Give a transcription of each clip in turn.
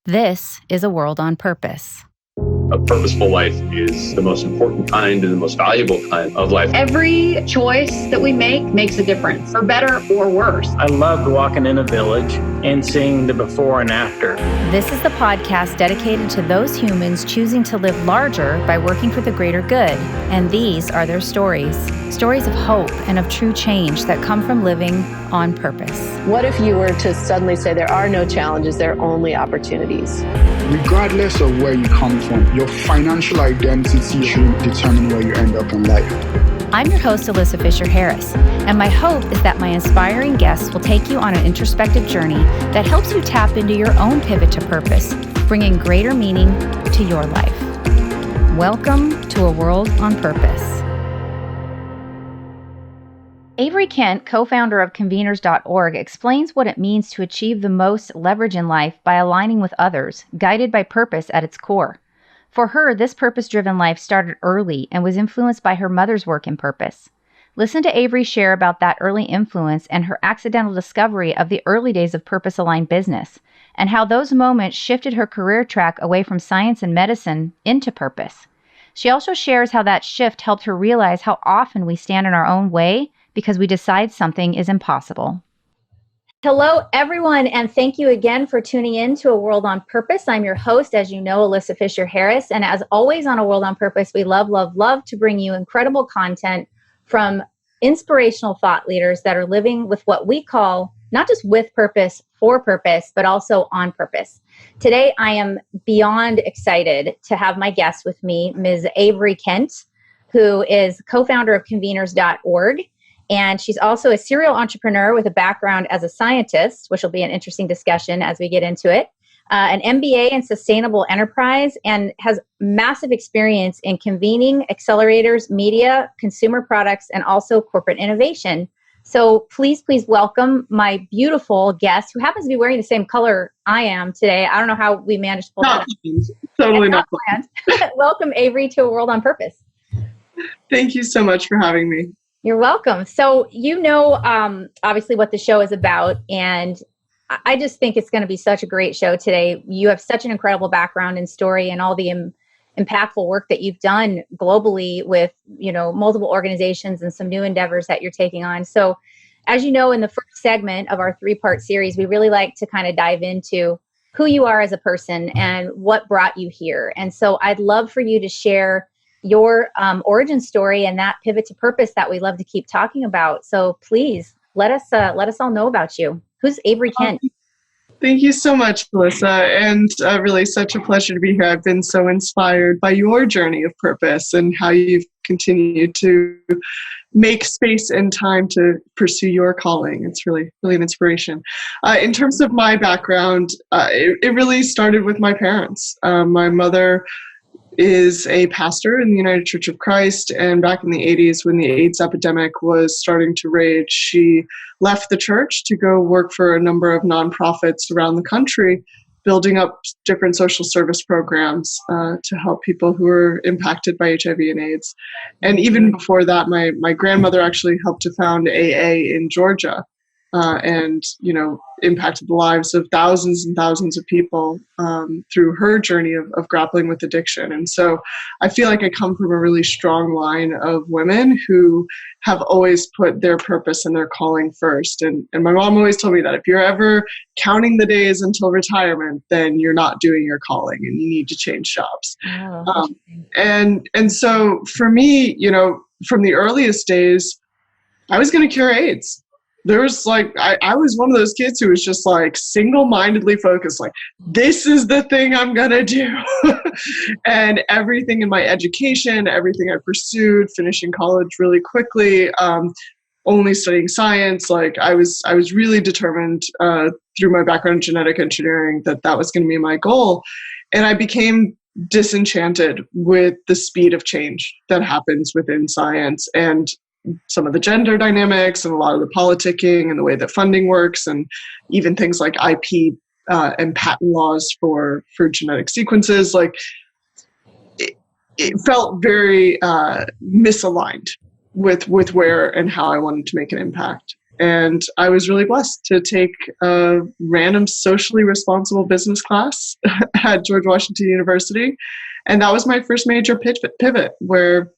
This is A World on Purpose. A purposeful life is the most important kind and the most valuable kind of life. Every choice that we make makes a difference, for better or worse. I loved walking in a village and seeing the before and after. This is the podcast dedicated to those humans choosing to live larger by working for the greater good. And these are their stories. Stories of hope and of true change that come from living on purpose. What if you were to suddenly say there are no challenges, there are only opportunities? Regardless of where you come from, your financial identity should determine where you end up in life. I'm your host, Alyssa Fisher-Harris, and my hope is that my inspiring guests will take you on an introspective journey that helps you tap into your own pivot to purpose, bringing greater meaning to your life. Welcome to A World on Purpose. Avary Kent, co-founder of Conveners.org, explains what it means to achieve the most leverage in life by aligning with others, guided by purpose at its core. For her, this purpose-driven life started early and was influenced by her mother's work in purpose. Listen to Avary share about that early influence and her accidental discovery of the early days of purpose-aligned business, and how those moments shifted her career track away from science and medicine into purpose. She also shares how that shift helped her realize how often we stand in our own way because we decide something is impossible. Hello, everyone, and thank you again for tuning in to A World on Purpose. I'm your host, as you know, Alyssa Fisher-Harris, and as always on A World on Purpose, we love to bring you incredible content from inspirational thought leaders that are living with what we call not just with purpose, for purpose, but also on purpose. Today, I am beyond excited to have my guest with me, Ms. Avary Kent, who is co-founder of Conveners.org. And she's also a serial entrepreneur with a background as a scientist, which will be an interesting discussion as we get into it, an MBA in sustainable enterprise, and has massive experience in convening accelerators, media, consumer products, and also corporate innovation. So please welcome my beautiful guest, who happens to be wearing the same color I am today. I don't know how we managed to pull that off. Totally not planned. Welcome, Avary, to A World on Purpose. Thank you so much for having me. You're welcome. So you know, obviously what the show is about, and I just think it's going to be such a great show today. You have such an incredible background and story and all the impactful work that you've done globally with, you know, multiple organizations and some new endeavors that you're taking on. So as you know, in the first segment of our 3-part series, we really like to kind of dive into who you are as a person and what brought you here. And so I'd love for you to share your origin story and that pivot to purpose that we love to keep talking about. So please let us all know about you. Who's Avary Kent? Thank you so much, Melissa, and really such a pleasure to be here. I've been so inspired by your journey of purpose and how you've continued to make space and time to pursue your calling. It's really an inspiration. In terms of my background, it really started with my parents. My mother is a pastor in the United Church of Christ, and back in the 80s when the AIDS epidemic was starting to rage, she left the church to go work for a number of nonprofits around the country, building up different social service programs to help people who were impacted by HIV and AIDS. And even before that, my grandmother actually helped to found AA in Georgia, and, you know, impacted the lives of thousands and thousands of people through her journey of grappling with addiction. And so I feel like I come from a really strong line of women who have always put their purpose and their calling first. And my mom always told me that if you're ever counting the days until retirement, then you're not doing your calling and you need to change jobs. Oh, and so for me, you know, from the earliest days, I was going to cure AIDS. There was like, I was one of those kids who was just like single-mindedly focused, like, this is the thing I'm going to do. And everything in my education, everything I pursued, finishing college really quickly, only studying science, like I was really determined through my background in genetic engineering that was going to be my goal. And I became disenchanted with the speed of change that happens within science and some of the gender dynamics and a lot of the politicking and the way that funding works, and even things like IP and patent laws for genetic sequences. Like it felt very misaligned with where and how I wanted to make an impact. And I was really blessed to take a random socially responsible business class at George Washington University. And that was my first major pivot, where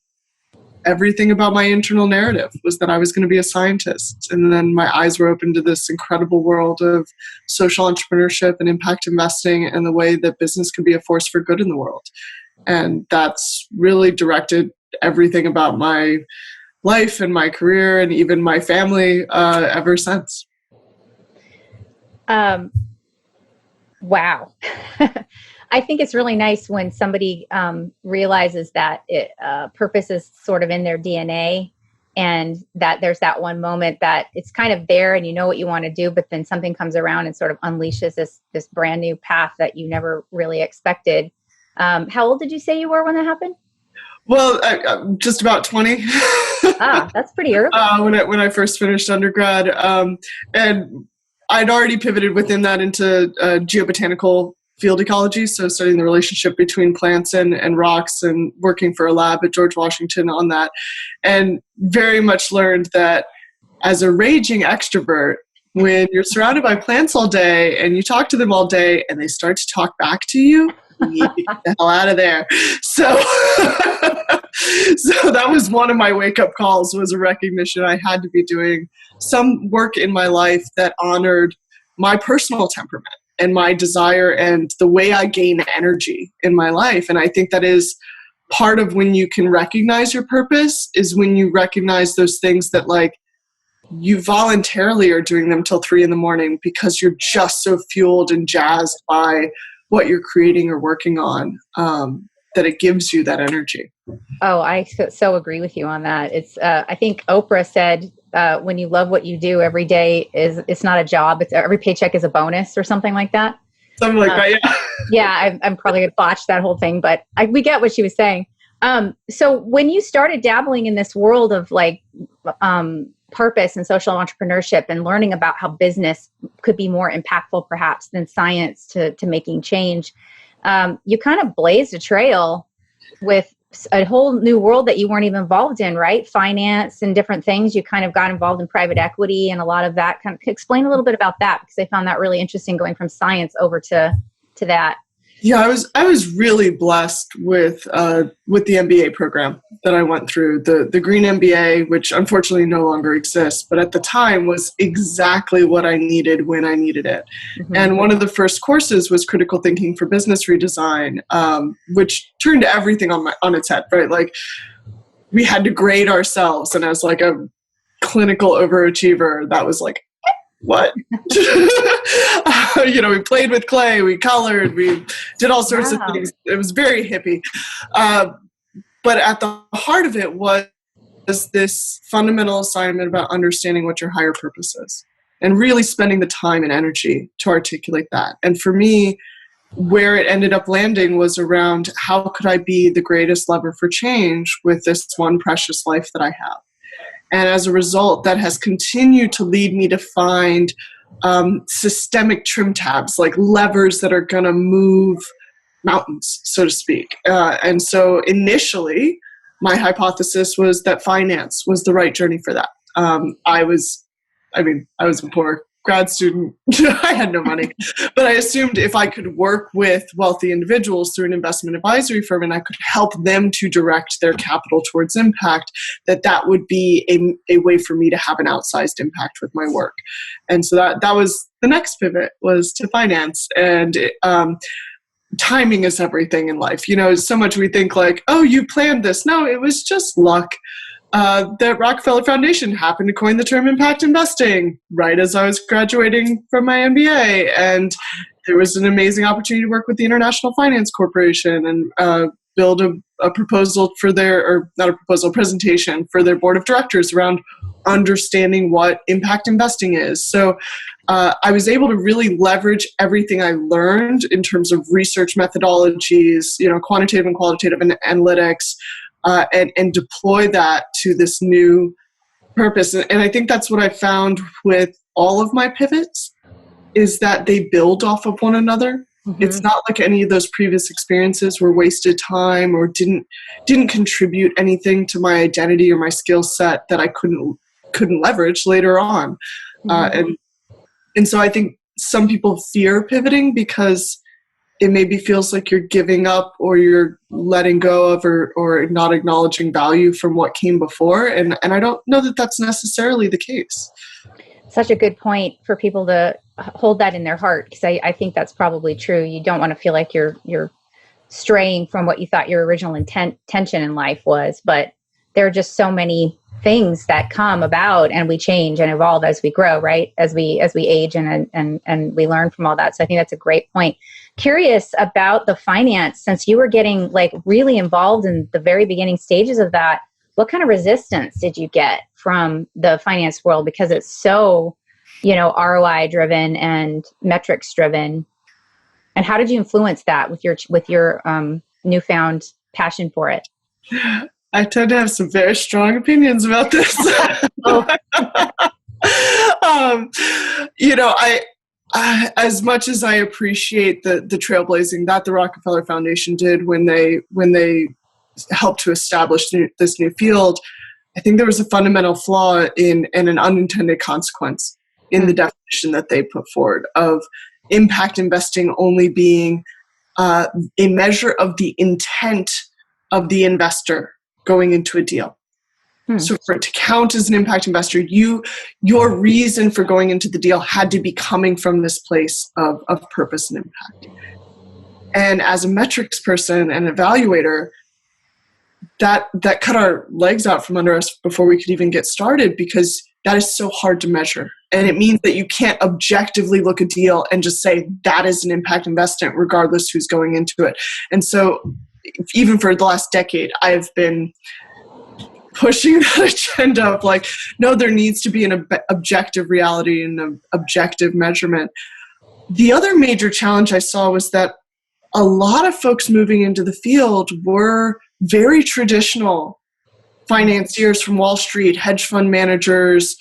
everything about my internal narrative was that I was going to be a scientist. And then my eyes were open to this incredible world of social entrepreneurship and impact investing and the way that business can be a force for good in the world. And that's really directed everything about my life and my career and even my family ever since. Wow. I think it's really nice when somebody realizes that purpose is sort of in their DNA, and that there's that one moment that it's kind of there and you know what you want to do, but then something comes around and sort of unleashes this brand new path that you never really expected. How old did you say you were when that happened? Well, just about 20. That's pretty early. When I first finished undergrad. And I'd already pivoted within that into geobotanical field ecology, so studying the relationship between plants and rocks, and working for a lab at George Washington on that. And very much learned that as a raging extrovert, when you're surrounded by plants all day and you talk to them all day and they start to talk back to you, you need to get the hell out of there. So that was one of my wake-up calls, was a recognition I had to be doing some work in my life that honored my personal temperament and my desire and the way I gain energy in my life. And I think that is part of when you can recognize your purpose, is when you recognize those things that, like, you voluntarily are doing them till 3 a.m. because you're just so fueled and jazzed by what you're creating or working on, that it gives you that energy. Oh, I so agree with you on that. It's I think Oprah said, when you love what you do, every day it's not a job. It's every paycheck is a bonus, or something like that. Something like that, yeah. Yeah, I'm probably going to botch that whole thing, but we get what she was saying. So when you started dabbling in this world of like purpose and social entrepreneurship, and learning about how business could be more impactful perhaps than science to making change, you kind of blazed a trail with a whole new world that you weren't even involved in, right? Finance and different things. You kind of got involved in private equity and a lot of that. Kind of explain a little bit about that, because I found that really interesting, going from science over to that. Yeah, I was really blessed with the MBA program that I went through, the Green MBA, which unfortunately no longer exists, but at the time was exactly what I needed when I needed it. Mm-hmm. And one of the first courses was critical thinking for business redesign, which turned everything on its head, right? Like, we had to grade ourselves, and as like a clinical overachiever, that was like, what? We played with clay, we colored, we did all sorts of things. It was very hippie. But at the heart of it was this fundamental assignment about understanding what your higher purpose is, and really spending the time and energy to articulate that. And for me, where it ended up landing was around, how could I be the greatest lever for change with this one precious life that I have? And as a result, that has continued to lead me to find systemic trim tabs, like levers that are going to move mountains, so to speak. And so initially, my hypothesis was that finance was the right journey for that. I was a poor grad student. I had no money, but I assumed if I could work with wealthy individuals through an investment advisory firm, and I could help them to direct their capital towards impact, that would be a way for me to have an outsized impact with my work. And so that was the next pivot, was to finance. And timing is everything in life. So much we think like, oh, you planned this. No, it was just luck. The Rockefeller Foundation happened to coin the term impact investing right as I was graduating from my MBA. And there was an amazing opportunity to work with the International Finance Corporation and build a proposal for presentation for their board of directors around understanding what impact investing is. So I was able to really leverage everything I learned in terms of research methodologies, quantitative and qualitative analytics, and deploy that to this new purpose. And I think that's what I found with all of my pivots, is that they build off of one another. Mm-hmm. It's not like any of those previous experiences were wasted time or didn't contribute anything to my identity or my skill set that I couldn't couldn't leverage later on. And so I think some people fear pivoting because it maybe feels like you're giving up or you're letting go of or not acknowledging value from what came before. And I don't know that that's necessarily the case. Such a good point for people to hold that in their heart, because I think that's probably true. You don't want to feel like you're straying from what you thought your original intention in life was, but there are just so many things that come about, and we change and evolve as we grow, right? As we age and we learn from all that. So I think that's a great point. Curious about the finance, since you were getting like really involved in the very beginning stages of that. What kind of resistance did you get from the finance world? Because it's so, ROI driven and metrics driven. And how did you influence that with your newfound passion for it? I tend to have some very strong opinions about this. I as much as I appreciate the trailblazing that the Rockefeller Foundation did when they helped to establish this new field, I think there was a fundamental flaw in an unintended consequence in the definition that they put forward of impact investing only being a measure of the intent of the investor going into a deal. So for it to count as an impact investor, your reason for going into the deal had to be coming from this place of purpose and impact. And as a metrics person and evaluator, that cut our legs out from under us before we could even get started, because that is so hard to measure. And it means that you can't objectively look a deal and just say that is an impact investment regardless who's going into it. And so even for the last decade, I've been pushing that agenda of like, no, there needs to be an objective reality and an objective measurement. The other major challenge I saw was that a lot of folks moving into the field were very traditional financiers from Wall Street, hedge fund managers,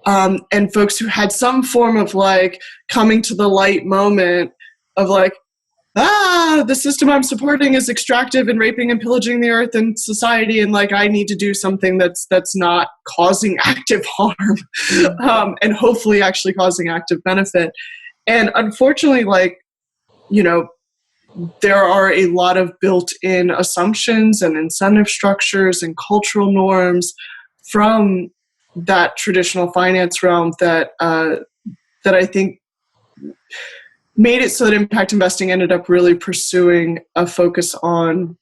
and folks who had some form of like coming to the light moment of like, the system I'm supporting is extractive and raping and pillaging the earth and society, and like I need to do something that's not causing active harm, and hopefully actually causing active benefit. And unfortunately, there are a lot of built-in assumptions and incentive structures and cultural norms from that traditional finance realm that I think made it so that impact investing ended up really pursuing a focus on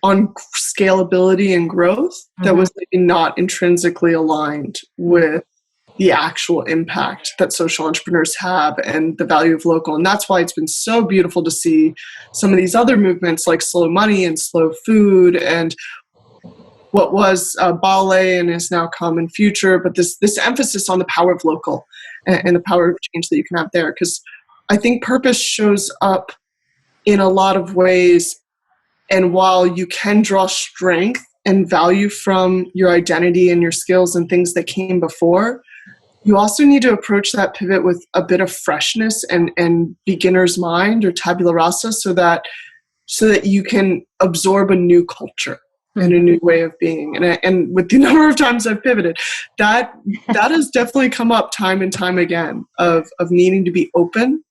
scalability and growth that was maybe not intrinsically aligned with the actual impact that social entrepreneurs have and the value of local. And that's why it's been so beautiful to see some of these other movements like Slow Money and Slow Food and what was Ballet and is now Common Future, but this emphasis on the power of local and the power of change that you can have there. Because I think purpose shows up in a lot of ways. And while you can draw strength and value from your identity and your skills and things that came before, you also need to approach that pivot with a bit of freshness and beginner's mind or tabula rasa so that you can absorb a new culture and a new way of being. And with the number of times I've pivoted, that has definitely come up time and time again of needing to be open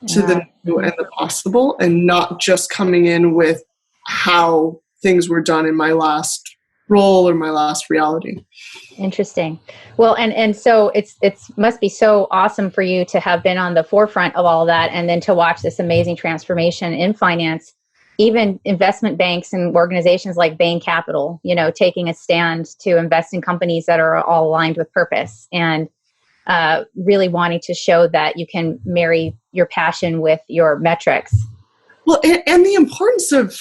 to the new and the possible and not just coming in with how things were done in my last role or my last reality. Interesting. Well, and so it's must be so awesome for you to have been on the forefront of all that and then to watch this amazing transformation in finance. Even investment banks and organizations like Bain Capital, taking a stand to invest in companies that are all aligned with purpose and really wanting to show that you can marry your passion with your metrics. Well, and the importance of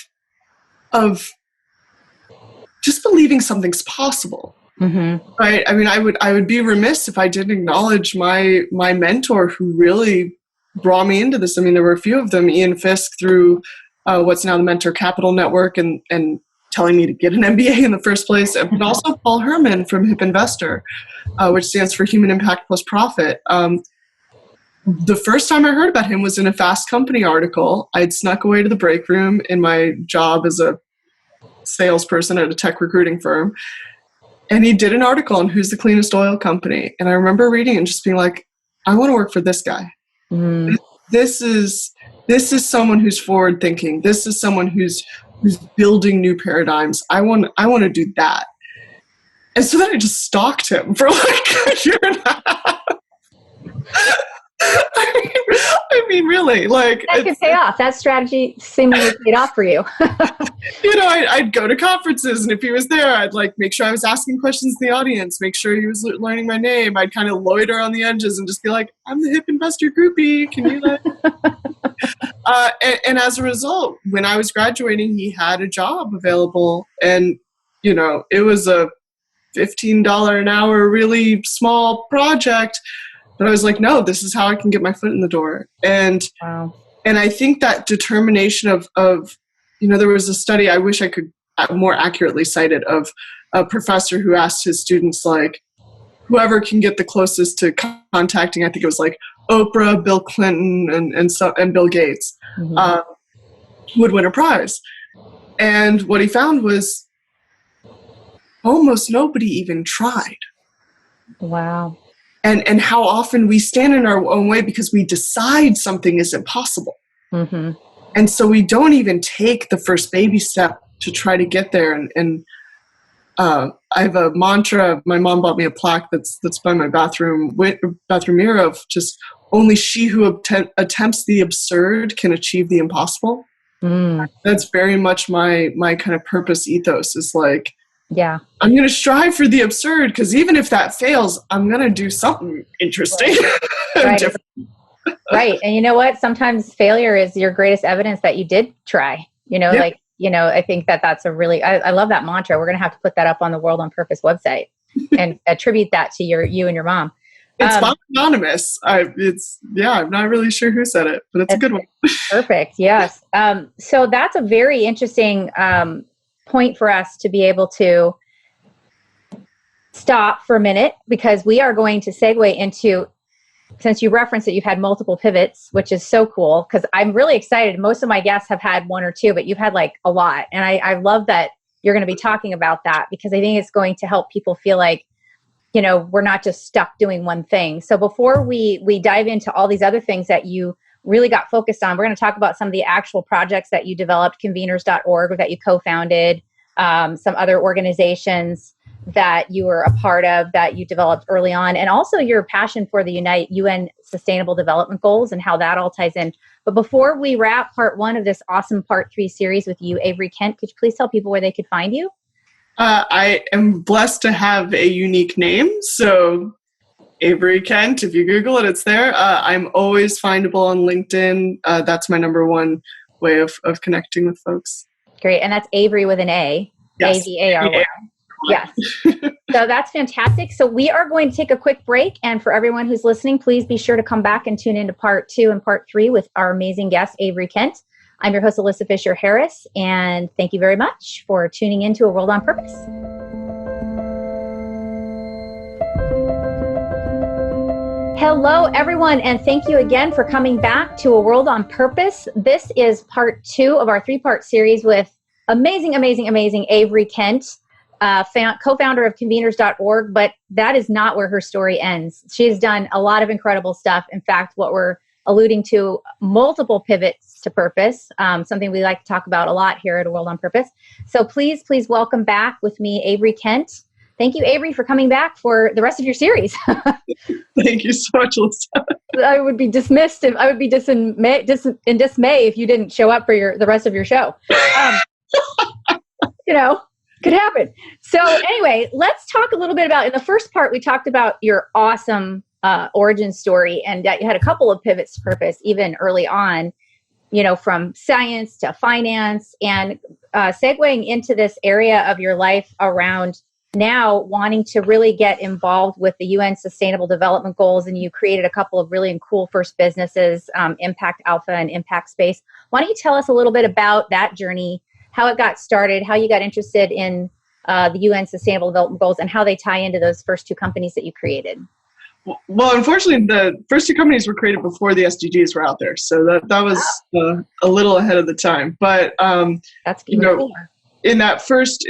just believing something's possible, right? I mean, I would be remiss if I didn't acknowledge my mentor who really brought me into this. I mean, there were a few of them, Ian Fisk through what's now the Mentor Capital Network and telling me to get an MBA in the first place, but also Paul Herman from Hip Investor, which stands for Human Impact Plus Profit. The first time I heard about him was in a Fast Company article. I'd snuck away to the break room in my job as a salesperson at a tech recruiting firm. And he did an article on who's the cleanest oil company. And I remember reading it and just being like, I want to work for this guy. Mm. This is someone who's forward thinking. This is someone who's building new paradigms. I want to do that. And so then I just stalked him for like a year and a half. I mean, really, like that could pay off. That strategy seemingly paid off for you. I'd go to conferences, and if he was there, I'd like make sure I was asking questions in the audience, make sure he was learning my name. I'd kind of loiter on the edges and just be like, "I'm the hip investor groupie. Can you let?" And as a result, when I was graduating, he had a job available, and it was a $15 an hour, really small project. But I was like, no, this is how I can get my foot in the door. And wow. And I think that determination of there was a study, I wish I could more accurately cite it, of a professor who asked his students, like, whoever can get the closest to contacting, I think it was like Oprah, Bill Clinton, and Bill Gates, would win a prize. And what he found was almost nobody even tried. Wow. And how often we stand in our own way because we decide something isn't possible. Mm-hmm. And so we don't even take the first baby step to try to get there. And I have a mantra. My mom bought me a plaque that's by my bathroom mirror of just, only she who attempts the absurd can achieve the impossible. Mm. That's very much my kind of purpose ethos, is like, yeah, I'm going to strive for the absurd, because even if that fails, I'm going to do something interesting. Right. Right. And you know what? Sometimes failure is your greatest evidence that you did try. I think that's a really, I love that mantra. We're going to have to put that up on the World on Purpose website and attribute that to you and your mom. It's anonymous. I'm not really sure who said it, but it's a good one. Perfect. Yes. So that's a very interesting point for us to be able to stop for a minute, because we are going to segue into, since you referenced that you've had multiple pivots, which is so cool, because I'm really excited. Most of my guests have had one or two, but you've had like a lot. And I love that you're going to be talking about that, because I think it's going to help people feel like, we're not just stuck doing one thing. So before we dive into all these other things that you really got focused on, we're going to talk about some of the actual projects that you developed, conveners.org, that you co-founded, some other organizations that you were a part of that you developed early on, and also your passion for the UN Sustainable Development Goals and how that all ties in. But before we wrap part 1 of this awesome part 3 series with you, Avary Kent, could you please tell people where they could find you? I am blessed to have a unique name. So Avary Kent, if you Google it, it's there. I'm always findable on LinkedIn. That's my number one way of connecting with folks. Great. And that's Avary with an A. Yes. Avary. Yes. So that's fantastic. So we are going to take a quick break. And for everyone who's listening, please be sure to come back and tune into part 2 and part 3 with our amazing guest, Avary Kent. I'm your host, Alyssa Fisher-Harris, and thank you very much for tuning into A World on Purpose. Hello, everyone, and thank you again for coming back to A World on Purpose. This is part 2 of our 3-part series with amazing Avary Kent, co-founder of conveners.org, but that is not where her story ends. She has done a lot of incredible stuff. In fact, what we're alluding to, multiple pivots to purpose, something we like to talk about a lot here at A World on Purpose. So please welcome back with me, Avary Kent. Thank you, Avary, for coming back for the rest of your series. Thank you so much, Alyssa. I would be dismissed if I would be in dismay if you didn't show up for the rest of your show. Could happen. So anyway, let's talk a little bit about, in the first part, we talked about your awesome origin story, and that you had a couple of pivots to purpose even early on, from science to finance, and segueing into this area of your life around now wanting to really get involved with the UN Sustainable Development Goals. And you created a couple of really cool first businesses, ImpactAlpha and Impact Space. Why don't you tell us a little bit about that journey, how it got started, how you got interested in the UN Sustainable Development Goals, and how they tie into those first 2 companies that you created? Well, unfortunately, the first 2 companies were created before the SDGs were out there, so that was a little ahead of the time. But that's beautiful. In that first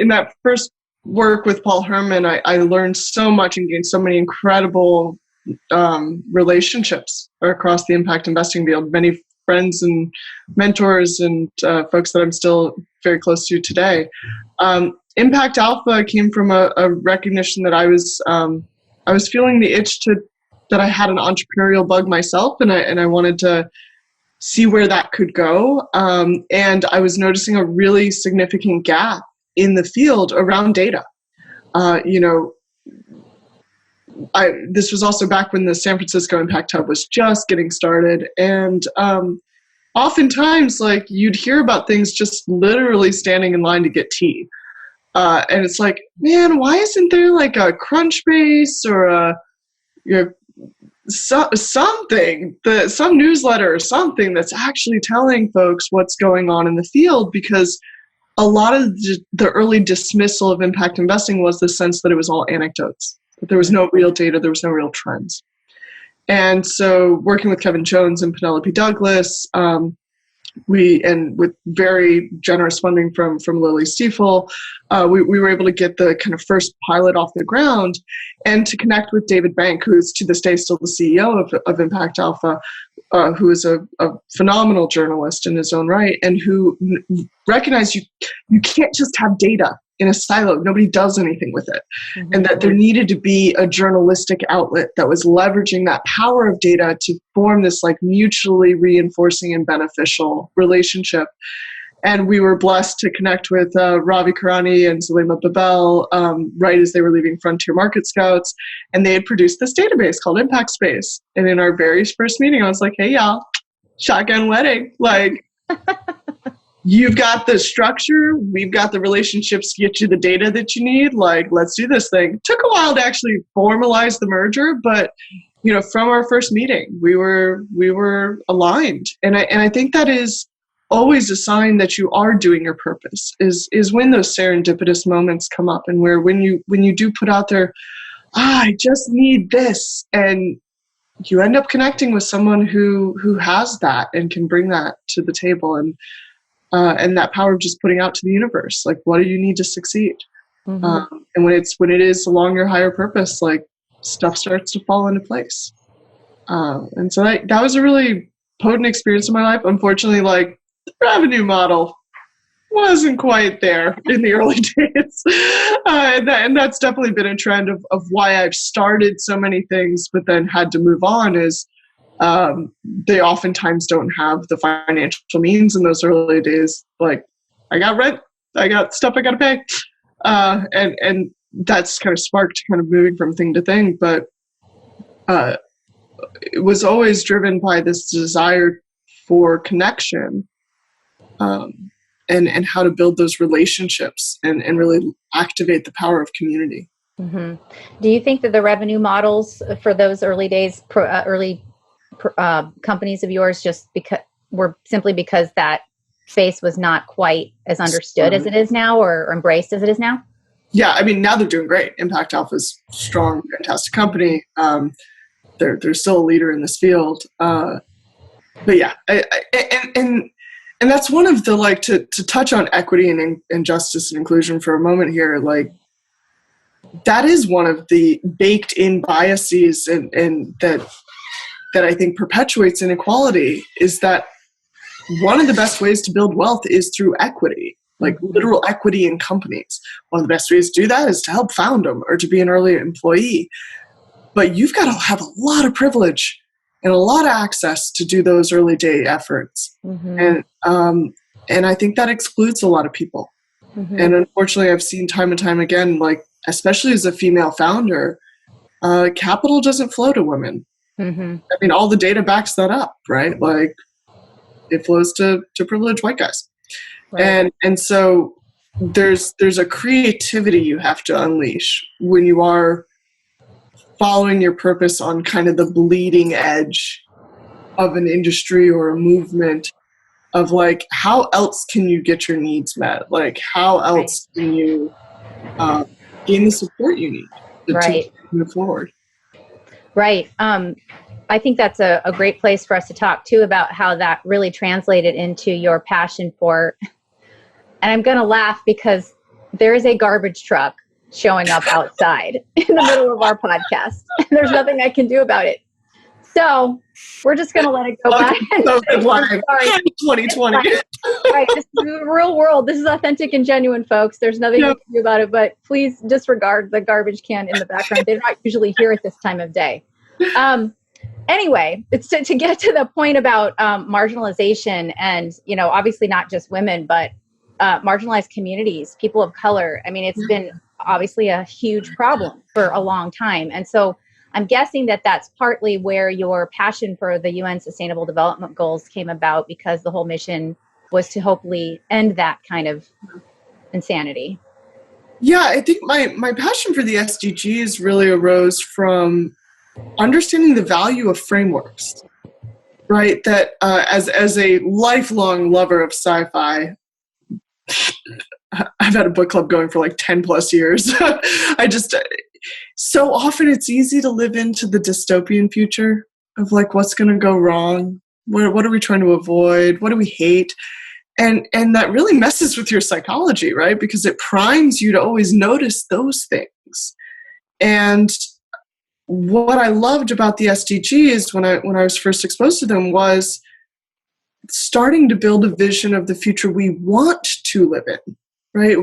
work with Paul Herman, I learned so much and gained so many incredible relationships across the impact investing field. Many friends and mentors and folks that I'm still very close to today. Impact Alpha came from a recognition that I was feeling the itch that I had an entrepreneurial bug myself, and I wanted to see where that could go. And I was noticing a really significant gap in the field around data. This was also back when the San Francisco Impact Hub was just getting started. And oftentimes, like, you'd hear about things just literally standing in line to get tea. And it's like, man, why isn't there like a Crunchbase or something, some newsletter or something that's actually telling folks what's going on in the field? Because a lot of the early dismissal of impact investing was the sense that it was all anecdotes, that there was no real data, there was no real trends. And so working with Kevin Jones and Penelope Douglas, and with very generous funding from Lily Stiefel, we were able to get the kind of first pilot off the ground, and to connect with David Bank, who is to this day still the CEO of ImpactAlpha, who is a phenomenal journalist in his own right, and who recognized you can't just have data in a silo. Nobody does anything with it. Mm-hmm. And that there needed to be a journalistic outlet that was leveraging that power of data to form this like mutually reinforcing and beneficial relationship. And we were blessed to connect with Ravi Karani and Zulema Babel right as they were leaving Frontier Market Scouts. And they had produced this database called Impact Space. And in our very first meeting, I was like, hey, y'all, shotgun wedding. Like, you've got the structure, we've got the relationships to get you the data that you need. Like, let's do this thing. It took a while to actually formalize the merger, but from our first meeting, we were aligned. And I think that is always a sign that you are doing your purpose, is when those serendipitous moments come up, and where when you do put out there, I just need this, and you end up connecting with someone who has that and can bring that to the table, and that power of just putting out to the universe, like, what do you need to succeed? Mm-hmm. And when it is along your higher purpose, like, stuff starts to fall into place. And so that was a really potent experience in my life. Unfortunately, like, the revenue model wasn't quite there in the early days. And that's definitely been a trend of why I've started so many things, but then had to move on, is they oftentimes don't have the financial means in those early days. Like, I got rent, I got stuff I got to pay. And that's kind of sparked kind of moving from thing to thing. But it was always driven by this desire for connection, and how to build those relationships and really activate the power of community. Mm-hmm. Do you think that the revenue models for those early days, companies of yours, were simply because that space was not quite as understood as it is now, or embraced as it is now? Yeah, I mean, now they're doing great. ImpactAlpha is a strong, fantastic company. They're still a leader in this field. But yeah, and that's one of the, like, to touch on equity and justice and inclusion for a moment here, like, that is one of the baked in biases and that I think perpetuates inequality, is that one of the best ways to build wealth is through equity, like literal equity in companies. One of the best ways to do that is to help found them or to be an early employee. But you've got to have a lot of privilege and a lot of access to do those early day efforts. Mm-hmm. And I think that excludes a lot of people. Mm-hmm. And unfortunately, I've seen time and time again, like, especially as a female founder, capital doesn't flow to women. Mm-hmm. I mean, all the data backs that up, right? Like, it flows to privileged white guys. Right. And so there's a creativity you have to unleash when you are following your purpose on kind of the bleeding edge of an industry or a movement, of, like, how else can you get your needs met? Like, how else can you gain the support you need to move forward? Right. I think that's a great place for us to talk too about how that really translated into your passion for, and I'm going to laugh because there is a garbage truck showing up outside in the middle of our podcast. And there's nothing I can do about it. So we're just going to let it go by. Sorry. 2020. Right. This is the real world. This is authentic and genuine, folks. There's nothing you can do about it, but please disregard the garbage can in the background. They're not usually here at this time of day. Anyway, it's to get to the point about marginalization and, obviously not just women, but marginalized communities, people of color. I mean, it's been obviously a huge problem for a long time. And so I'm guessing that that's partly where your passion for the UN Sustainable Development Goals came about, because the whole mission was to hopefully end that kind of insanity. Yeah, I think my passion for the SDGs really arose from understanding the value of frameworks, right? That as a lifelong lover of sci-fi, I've had a book club going for like 10 plus years. So often it's easy to live into the dystopian future of like, what's going to go wrong? What are we trying to avoid? What do we hate? And that really messes with your psychology, right? Because it primes you to always notice those things. And what I loved about the SDGs when I was first exposed to them was starting to build a vision of the future we want to live in, right?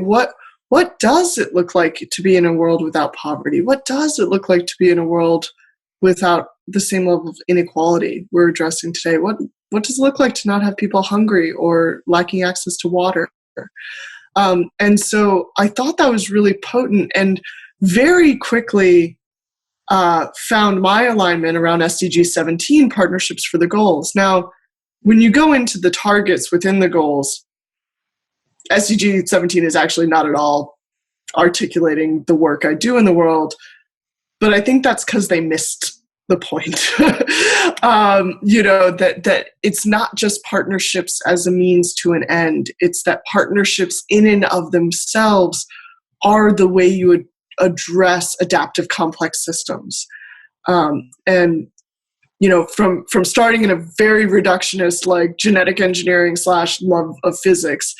What does it look like to be in a world without poverty? What does it look like to be in a world without the same level of inequality we're addressing today? What does it look like to not have people hungry or lacking access to water? And so I thought that was really potent, and very quickly found my alignment around SDG 17, partnerships for the goals. Now, when you go into the targets within the goals, SDG 17 is actually not at all articulating the work I do in the world, but I think that's because they missed the point. That it's not just partnerships as a means to an end. It's that partnerships in and of themselves are the way you would address adaptive complex systems. From starting in a very reductionist, like genetic engineering / love of physics,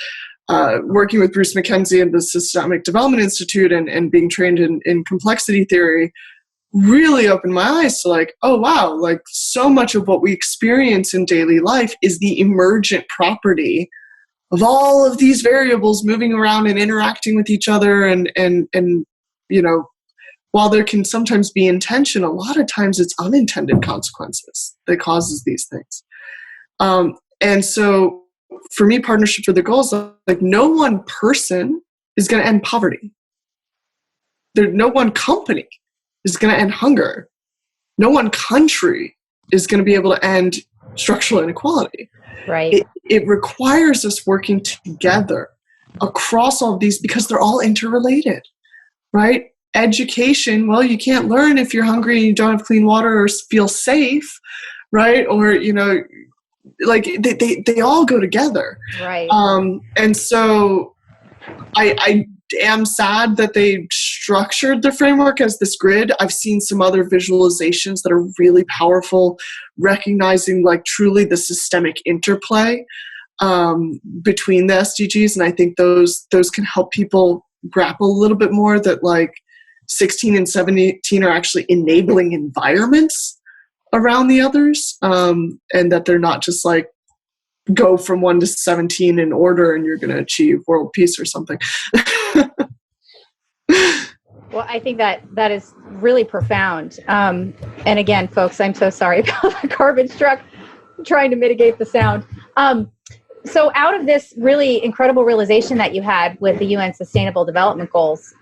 working with Bruce McKenzie and the Systemic Development Institute and being trained in complexity theory, really opened my eyes to like, oh wow, like so much of what we experience in daily life is the emergent property of all of these variables moving around and interacting with each other. And while there can sometimes be intention, a lot of times it's unintended consequences that causes these things. And so for me, partnership for the goals, like no one person is going to end poverty. No one company is going to end hunger. No one country is going to be able to end structural inequality. Right. It requires us working together across all of these because they're all interrelated, right? Education, well, you can't learn if you're hungry and you don't have clean water or feel safe, right? Or, like they all go together. Right. And so I am sad that they structured the framework as this grid. I've seen some other visualizations that are really powerful, recognizing like truly the systemic interplay between the SDGs. And I think those can help people grapple a little bit more that like 16 and 17 are actually enabling environments around the others, and that they're not just like go from 1 to 17 in order and you're going to achieve world peace or something. Well, I think that is really profound. And again, folks, I'm so sorry about the garbage truck. I'm trying to mitigate the sound. So out of this really incredible realization that you had with the UN Sustainable Development Goals,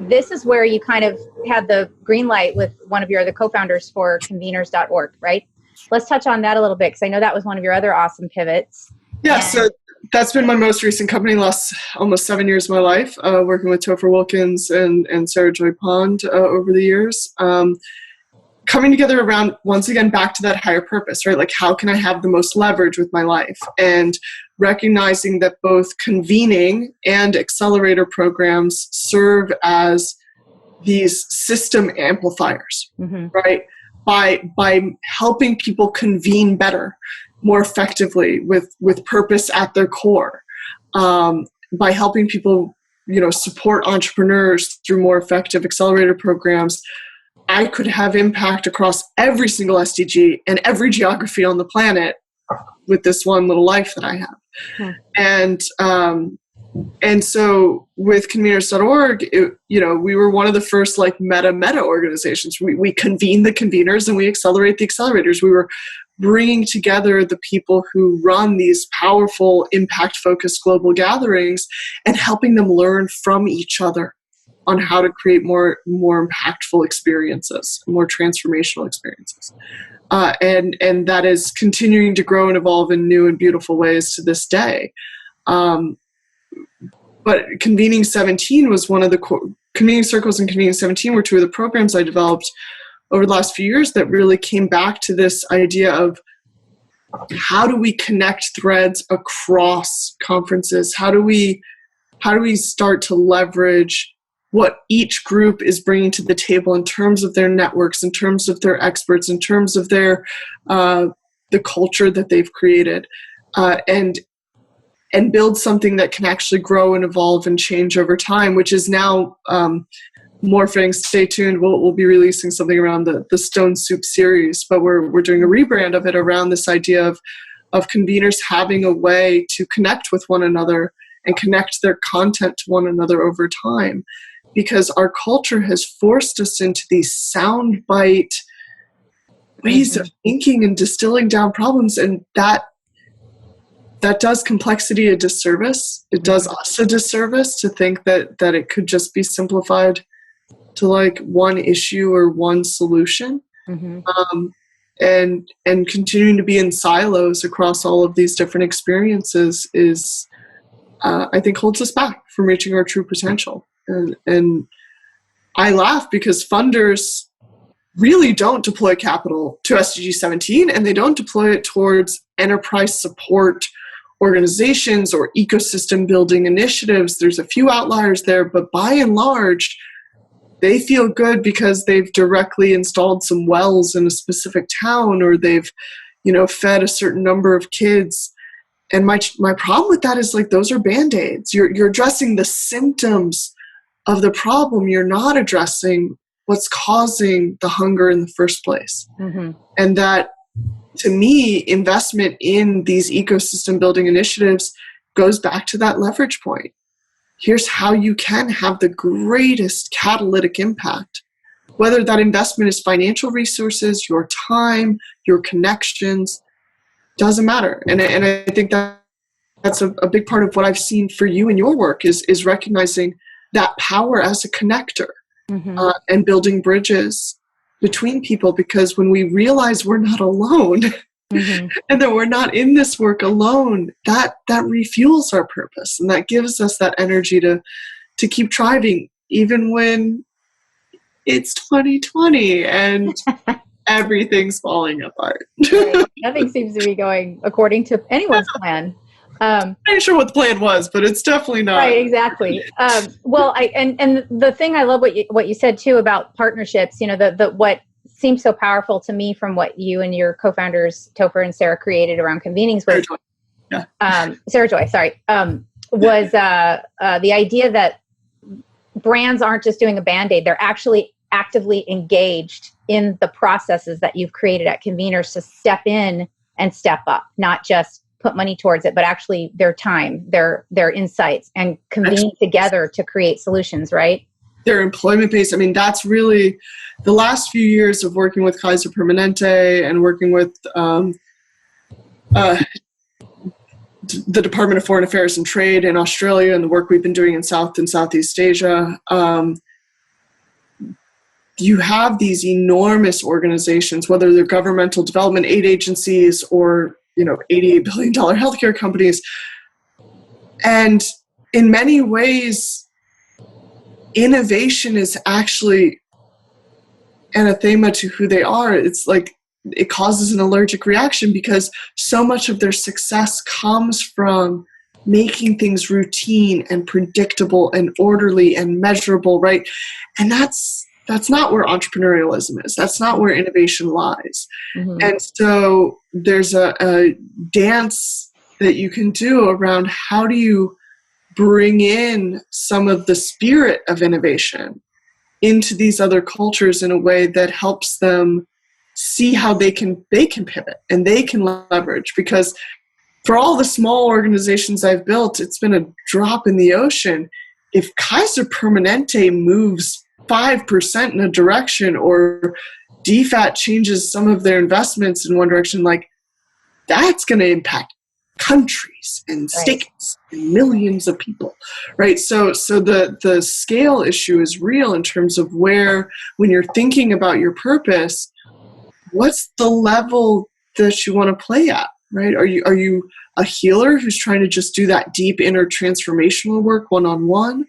this is where you kind of had the green light with one of your other co-founders for conveners.org, right? Let's touch on that a little bit, because I know that was one of your other awesome pivots. Yeah, so that's been my most recent company, last almost 7 years of my life, working with Topher Wilkins and Sarah Joy Pond over the years. Coming together around, once again, back to that higher purpose, right? Like, how can I have the most leverage with my life? And recognizing that both convening and accelerator programs serve as these system amplifiers, right? By helping people convene better, more effectively, with purpose at their core, by helping people support entrepreneurs through more effective accelerator programs, I could have impact across every single SDG and every geography on the planet with this one little life that I have. And so with conveners.org, we were one of the first like meta organizations. We convene the conveners and we accelerate the accelerators. We were bringing together the people who run these powerful impact-focused global gatherings and helping them learn from each other on how to create more impactful experiences, more transformational experiences. And that is continuing to grow and evolve in new and beautiful ways to this day. But Convening 17 was one of the Convening Circles, and Convening 17 were two of the programs I developed over the last few years that really came back to this idea of how do we connect threads across conferences? How do we start to leverage what each group is bringing to the table in terms of their networks, in terms of their experts, in terms of their the culture that they've created, and build something that can actually grow and evolve and change over time, which is now morphing. Stay tuned. We'll be releasing something around the Stone Soup series, but we're doing a rebrand of it around this idea of conveners having a way to connect with one another and connect their content to one another over time, because our culture has forced us into these soundbite ways of thinking and distilling down problems, and that does complexity a disservice. It does us a disservice to think that it could just be simplified to like one issue or one solution. And continuing to be in silos across all of these different experiences is, I think, holds us back from reaching our true potential. And I laugh because funders really don't deploy capital to SDG 17, and they don't deploy it towards enterprise support organizations or ecosystem building initiatives. There's a few outliers there, but by and large, they feel good because they've directly installed some wells in a specific town, or they've, fed a certain number of kids. And my problem with that is like, those are Band-Aids. You're addressing the symptoms of the problem. You're not addressing what's causing the hunger in the first place. And that, to me, investment in these ecosystem building initiatives goes back to that leverage point. Here's how you can have the greatest catalytic impact, whether that investment is financial resources, your time, your connections, doesn't matter. And I think that's a big part of what I've seen for you in your work is recognizing that power as a connector, and building bridges between people, because when we realize we're not alone and that we're not in this work alone, that refuels our purpose, and that gives us that energy to keep driving even when it's 2020 and everything's falling apart. Right. Nothing seems to be going according to anyone's plan. I'm not sure what the plan was, but it's definitely not. Right, exactly. Well, and the thing I love what you said too about partnerships. The what seems so powerful to me from what you and your co-founders Topher and Sarah created around convenings was Sarah Joy. Sorry, was the idea that brands aren't just doing a Band-Aid; they're actually actively engaged in the processes that you've created at conveners to step in and step up, not just put money towards it, but actually their time, their insights, and convene together to create solutions, right? Their employment-based. I mean, that's really the last few years of working with Kaiser Permanente and working with the Department of Foreign Affairs and Trade in Australia, and the work we've been doing in South and Southeast Asia. You have these enormous organizations, whether they're governmental development aid agencies or $88 billion healthcare companies. And in many ways, innovation is actually anathema to who they are. It's like it causes an allergic reaction because so much of their success comes from making things routine and predictable and orderly and measurable, right? And that's not where entrepreneurialism is. That's not where innovation lies. And so there's a dance that you can do around how do you bring in some of the spirit of innovation into these other cultures in a way that helps them see how they can pivot and they can leverage. Because for all the small organizations I've built, it's been a drop in the ocean. If Kaiser Permanente moves 5% in a direction, or DFAT changes some of their investments in one direction, like, that's going to impact countries and states and millions of people, right? So the scale issue is real in terms of where, when you're thinking about your purpose, what's the level that you want to play at, right? Are you a healer who's trying to just do that deep inner transformational work one-on-one?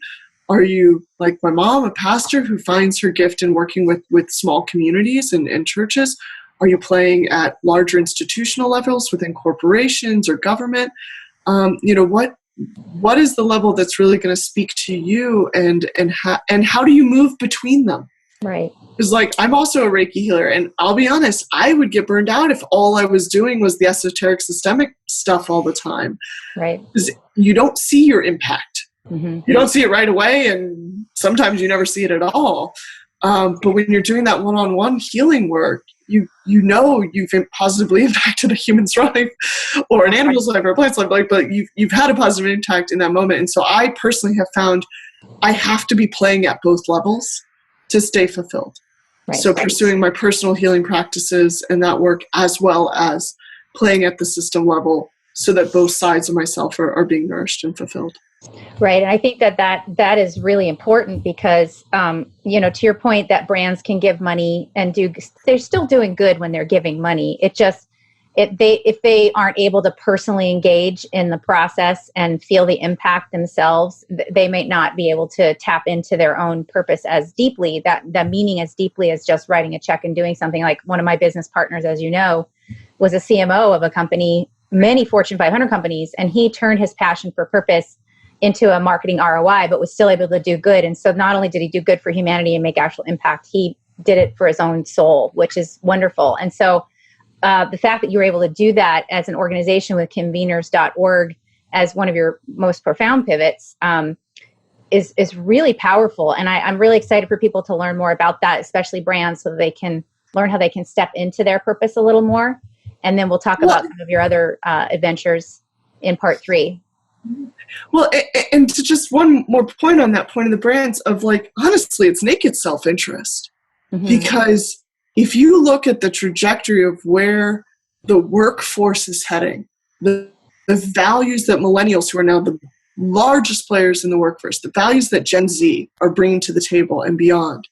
Are you, like my mom, a pastor who finds her gift in working with small communities and churches? Are you playing at larger institutional levels within corporations or government? What is the level that's really going to speak to you, and how do you move between them? Right. Because, like, I'm also a Reiki healer, and I'll be honest, I would get burned out if all I was doing was the esoteric systemic stuff all the time. Right. Because you don't see your impact. Mm-hmm. You don't see it right away, and sometimes you never see it at all. But when you're doing that one-on-one healing work, you know you've positively impacted a human's life or an animal's life or a plant's life, but you've had a positive impact in that moment. And so I personally have found I have to be playing at both levels to stay fulfilled. Right. So pursuing my personal healing practices and that work, as well as playing at the system level, so that both sides of myself are being nourished and fulfilled. Right. And I think that is really important because, to your point, that brands can give money and they're still doing good when they're giving money. It just, if they aren't able to personally engage in the process and feel the impact themselves, they may not be able to tap into their own purpose as deeply, that meaning as deeply as just writing a check and doing something. Like one of my business partners, as you know, was a CMO of a company, many Fortune 500 companies, and he turned his passion for purpose into a marketing ROI, but was still able to do good. And so not only did he do good for humanity and make actual impact, he did it for his own soul, which is wonderful. And so the fact that you were able to do that as an organization with conveners.org as one of your most profound pivots is really powerful. And I'm really excited for people to learn more about that, especially brands, so that they can learn how they can step into their purpose a little more. And then we'll talk about some of your other adventures in part 3. Well, and to just one more point on that point of the brands of, like, honestly, it's naked self-interest. Mm-hmm. Because if you look at the trajectory of where the workforce is heading, the values that millennials, who are now the largest players in the workforce, the values that Gen Z are bringing to the table and beyond,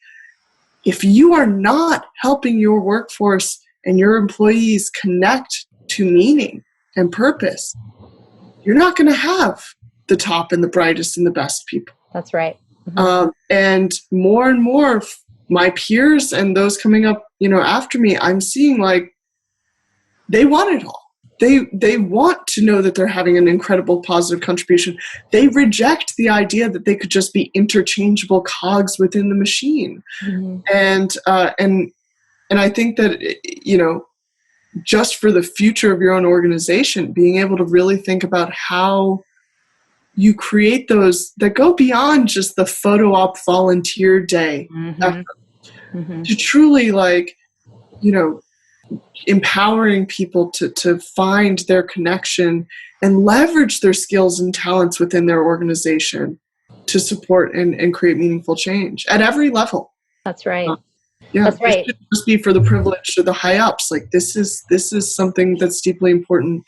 if you are not helping your workforce and your employees connect to meaning and purpose, you're not going to have the top and the brightest and the best people. That's right. Mm-hmm. And more my peers and those coming up, after me, I'm seeing, like, they want it all. They want to know that they're having an incredible positive contribution. They reject the idea that they could just be interchangeable cogs within the machine. Mm-hmm. And I think that, just for the future of your own organization, being able to really think about how you create those that go beyond just the photo op volunteer day, mm-hmm. to truly, like, empowering people to find their connection and leverage their skills and talents within their organization to support and create meaningful change at every level. That's right. Yeah, that's right. It shouldn't just be for the privileged or the high ups. Like, this is something that's deeply important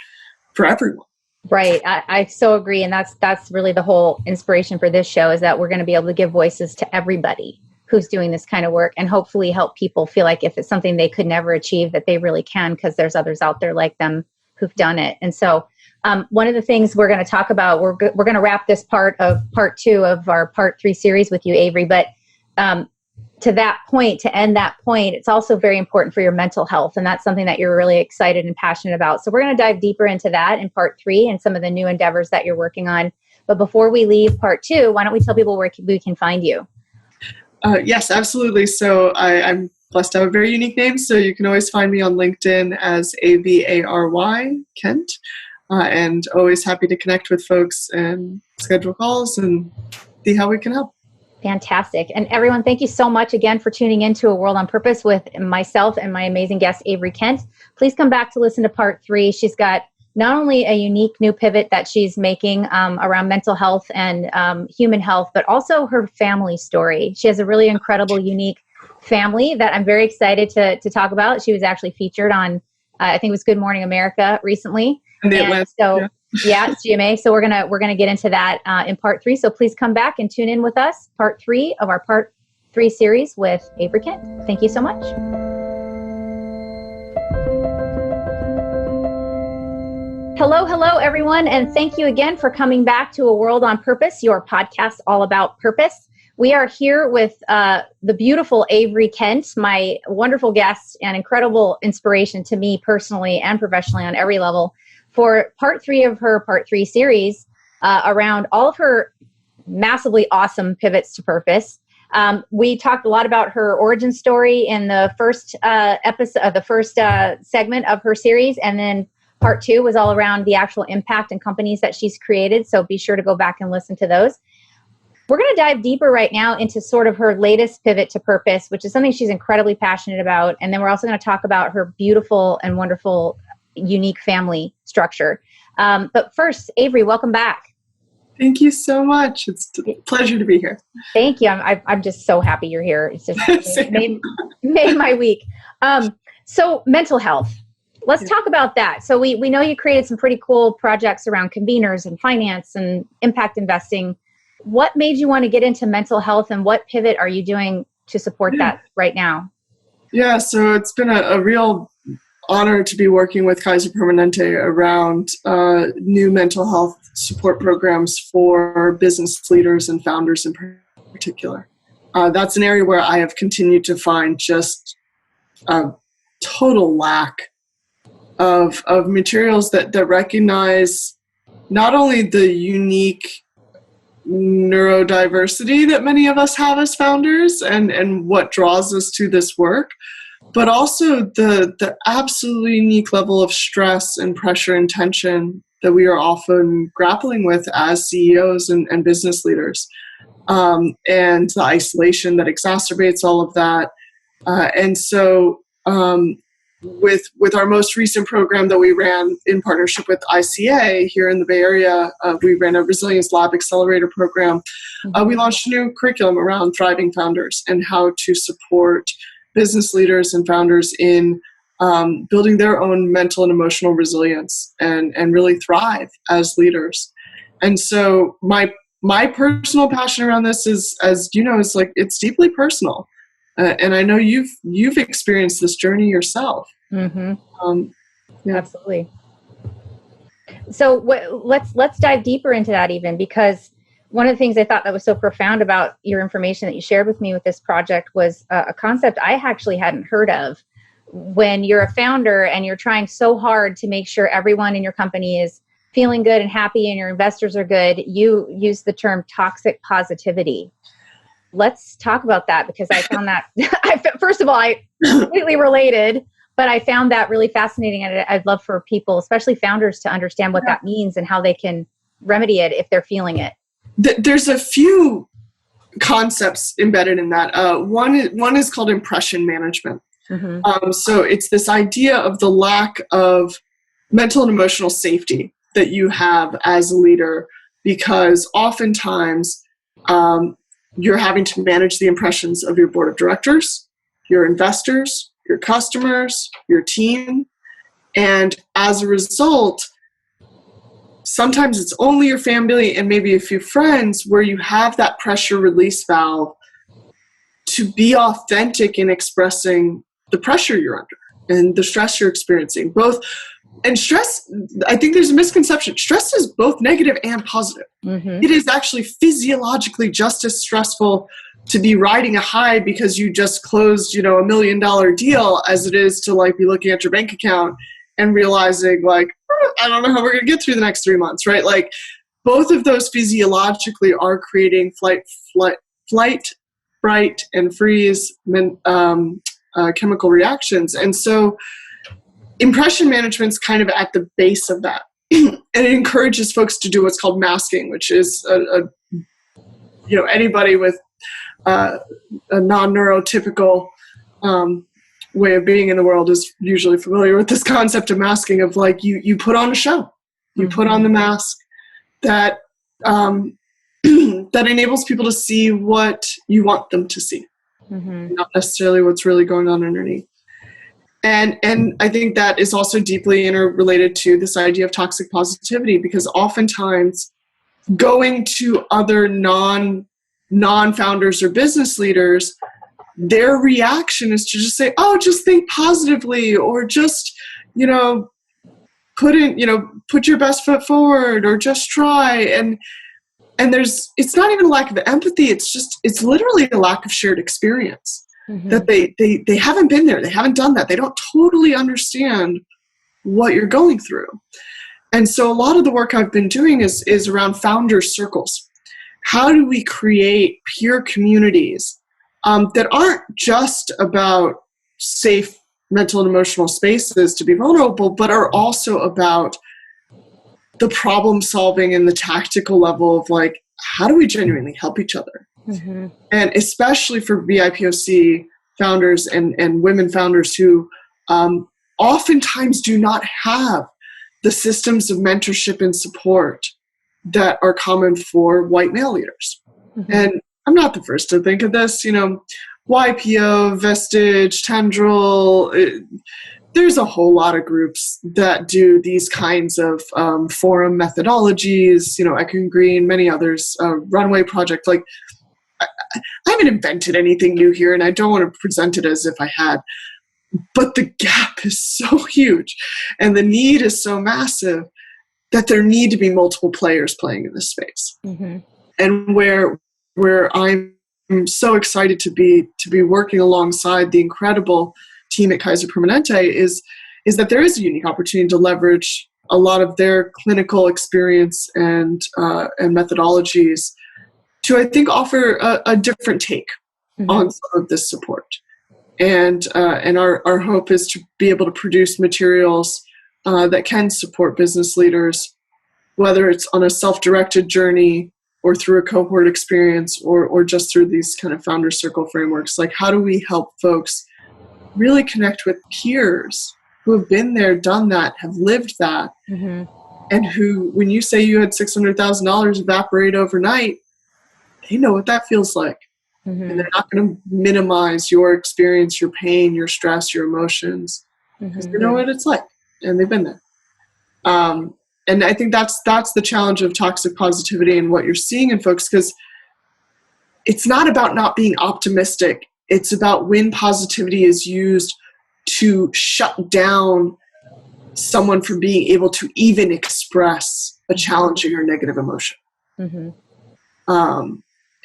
for everyone. Right. I so agree. And that's really the whole inspiration for this show, is that we're going to be able to give voices to everybody who's doing this kind of work, and hopefully help people feel like if it's something they could never achieve, that they really can, because there's others out there like them who've done it. And so one of the things we're going to talk about, we're going to wrap this part 2 of our part 3 series with you, Avary, but to end that point, it's also very important for your mental health. And that's something that you're really excited and passionate about. So we're going to dive deeper into that in part 3 and some of the new endeavors that you're working on. But before we leave part 2, why don't we tell people where we can find you? Yes, absolutely. So I'm blessed to have a very unique name. So you can always find me on LinkedIn as Avary Kent. and always happy to connect with folks and schedule calls and see how we can help. Fantastic. And everyone, thank you so much again for tuning in to A World on Purpose with myself and my amazing guest, Avary Kent. Please come back to listen to part 3. She's got not only a unique new pivot that she's making around mental health and human health, but also her family story. She has a really incredible, unique family that I'm very excited to talk about. She was actually featured on, I think it was Good Morning America recently. And so, yeah, it's GMA. So we're gonna get into that in part 3. So please come back and tune in with us, part 3 of our part 3 series with Avary Kent. Thank you so much. Hello, everyone, and thank you again for coming back to A World on Purpose, your podcast all about purpose. We are here with the beautiful Avary Kent, my wonderful guest and incredible inspiration to me personally and professionally on every level, for part 3 of her part 3 series around all of her massively awesome pivots to purpose. We talked a lot about her origin story in the first episode, the first segment of her series, and then part 2 was all around the actual impact and companies that she's created. So be sure to go back and listen to those. We're going to dive deeper right now into sort of her latest pivot to purpose, which is something she's incredibly passionate about. And then we're also going to talk about her beautiful and wonderful, unique family structure. But first, Avary, welcome back. Thank you so much. It's a pleasure to be here. Thank you. I'm just so happy you're here. It's just made my week. So mental health. Let's talk about that. So we know you created some pretty cool projects around conveners and finance and impact investing. What made you want to get into mental health, and what pivot are you doing to support that right now? Yeah, so it's been a real honor to be working with Kaiser Permanente around new mental health support programs for business leaders and founders in particular. That's an area where I have continued to find just a total lack of materials that recognize not only the unique neurodiversity that many of us have as founders and what draws us to this work, but also the absolutely unique level of stress and pressure and tension that we are often grappling with as CEOs and business leaders, and the isolation that exacerbates all of that. And so with our most recent program that we ran in partnership with ICA here in the Bay Area, we ran a Resilience Lab Accelerator program. We launched a new curriculum around thriving founders and how to support business leaders and founders in building their own mental and emotional resilience and really thrive as leaders. And so my personal passion around this is, as you know, is like, it's deeply personal. And I know you've experienced this journey yourself. Mm-hmm. Absolutely. So let's dive deeper into that even, because one of the things I thought that was so profound about your information that you shared with me with this project was a concept I actually hadn't heard of. When you're a founder and you're trying so hard to make sure everyone in your company is feeling good and happy and your investors are good, you use the term toxic positivity. Let's talk about that, because I found that, first of all, I completely related, but I found that really fascinating. And I'd love for people, especially founders, to understand what that means and how they can remedy it if they're feeling it. There's a few concepts embedded in that. One is called impression management. Mm-hmm. So it's this idea of the lack of mental and emotional safety that you have as a leader, because oftentimes you're having to manage the impressions of your board of directors, your investors, your customers, your team. And as a result, sometimes it's only your family and maybe a few friends where you have that pressure release valve to be authentic in expressing the pressure you're under and the stress you're experiencing. And stress, I think there's a misconception. Stress is both negative and positive. Mm-hmm. It is actually physiologically just as stressful to be riding a high because you just closed, $1 million deal as it is to be looking at your bank account and realizing I don't know how we're going to get through the next 3 months, right? Both of those physiologically are creating flight, fright, and freeze chemical reactions. And so impression management's kind of at the base of that. and it encourages folks to do what's called masking, which is anybody with a non-neurotypical way of being in the world is usually familiar with this concept of masking, of like you put on a show, you put on the mask that that enables people to see what you want them to see, not necessarily what's really going on underneath. And I think that is also deeply interrelated to this idea of toxic positivity, because oftentimes going to other non-founders or business leaders, their reaction is to just say, oh, just think positively, or just, put your best foot forward, or just try. And it's not even a lack of empathy. It's literally a lack of shared experience, that they haven't been there. They haven't done that. They don't totally understand what you're going through. And so a lot of the work I've been doing is around founder circles. How do we create peer communities that aren't just about safe mental and emotional spaces to be vulnerable, but are also about the problem solving and the tactical level of like, how do we genuinely help each other? And especially for BIPOC founders and women founders who oftentimes do not have the systems of mentorship and support that are common for white male leaders. And I'm not the first to think of this, YPO, Vestige, Tendril. There's a whole lot of groups that do these kinds of forum methodologies, Ekin Green, many others, Runway Project. Like, I haven't invented anything new here, and I don't want to present it as if I had. But the gap is so huge, and the need is so massive that there need to be multiple players playing in this space. And where I'm so excited to be working alongside the incredible team at Kaiser Permanente is that there is a unique opportunity to leverage a lot of their clinical experience and methodologies to, I think, offer a different take on some of this support. And our hope is to be able to produce materials that can support business leaders, whether it's on a self-directed journey or through a cohort experience, or just through these kind of founder circle frameworks. Like, how do we help folks really connect with peers who have been there, done that, have lived that, and who, when you say you had $600,000 evaporate overnight, they know what that feels like. And they're not going to minimize your experience, your pain, your stress, your emotions, because they know what it's like, and they've been there. And I think that's the challenge of toxic positivity and what you're seeing in folks, because it's not about not being optimistic. It's about when positivity is used to shut down someone from being able to even express a challenging or negative emotion.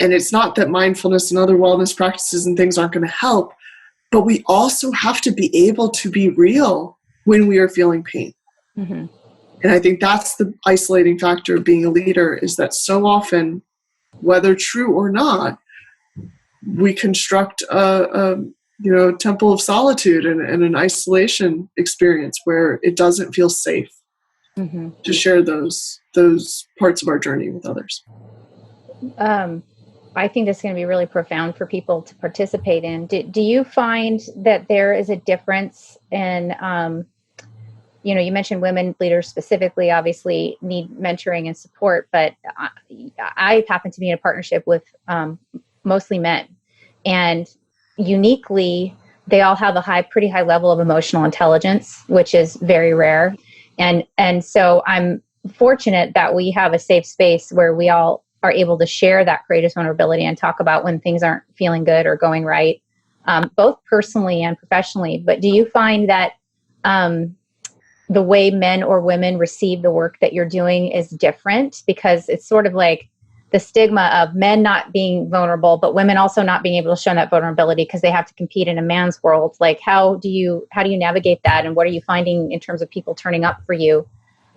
And it's not that mindfulness and other wellness practices and things aren't going to help, but we also have to be able to be real when we are feeling pain. And I think that's the isolating factor of being a leader, is that so often, whether true or not, we construct a temple of solitude and an isolation experience where it doesn't feel safe to share those parts of our journey with others. I think this is going to be really profound for people to participate in. Do you find that there is a difference in, you mentioned women leaders specifically, obviously need mentoring and support, but I happen to be in a partnership with mostly men, and uniquely, they all have a pretty high level of emotional intelligence, which is very rare. And so I'm fortunate that we have a safe space where we all are able to share that courageous vulnerability and talk about when things aren't feeling good or going right, both personally and professionally. But do you find that the way men or women receive the work that you're doing is different? Because it's sort of like the stigma of men not being vulnerable, but women also not being able to show that vulnerability because they have to compete in a man's world. Like, how do you navigate that? And what are you finding in terms of people turning up for you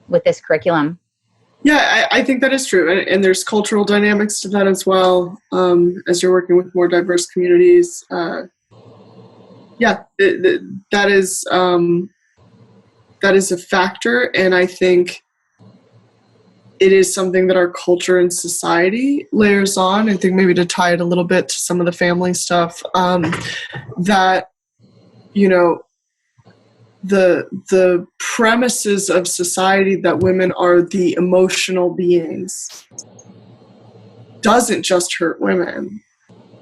with this curriculum? Yeah, I think that is true. And there's cultural dynamics to that as well. As you're working with more diverse communities. That is a factor. And I think it is something that our culture and society layers on. I think maybe to tie it a little bit to some of the family stuff, that, you know, the premises of society that women are the emotional beings doesn't just hurt women.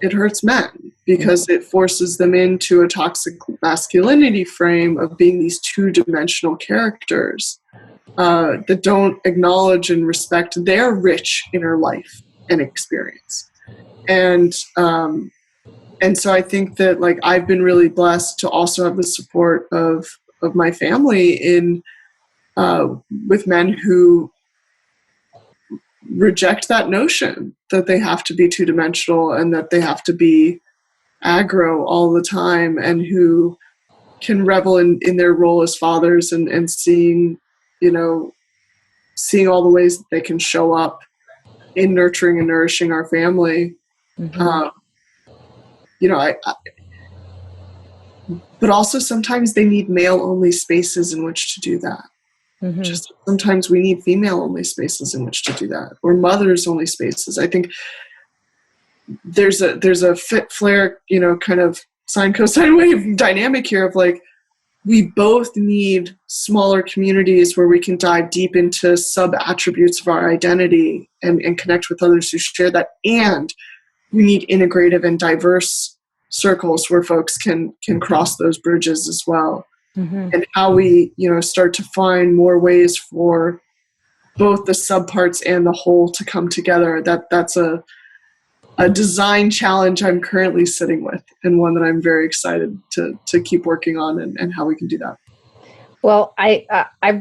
It hurts men because it forces them into a toxic masculinity frame of being these two-dimensional characters that don't acknowledge and respect their rich inner life and experience. And so I think that, like, I've been really blessed to also have the support of my family in with men who reject that notion that they have to be two-dimensional and that they have to be aggro all the time, and who can revel in their role as fathers and seeing all the ways that they can show up in nurturing and nourishing our family. Mm-hmm. But also sometimes they need male-only spaces in which to do that. Mm-hmm. Just sometimes we need female-only spaces in which to do that, or mothers-only spaces. I think there's a fit flare, kind of sine cosine wave dynamic here of, like, we both need smaller communities where we can dive deep into sub-attributes of our identity and connect with others who share that. And we need integrative and diverse circles where folks can cross those bridges as well. Mm-hmm. And how we, start to find more ways for both the subparts and the whole to come together. That's a design challenge I'm currently sitting with, and one that I'm very excited to keep working on and how we can do that. Well, I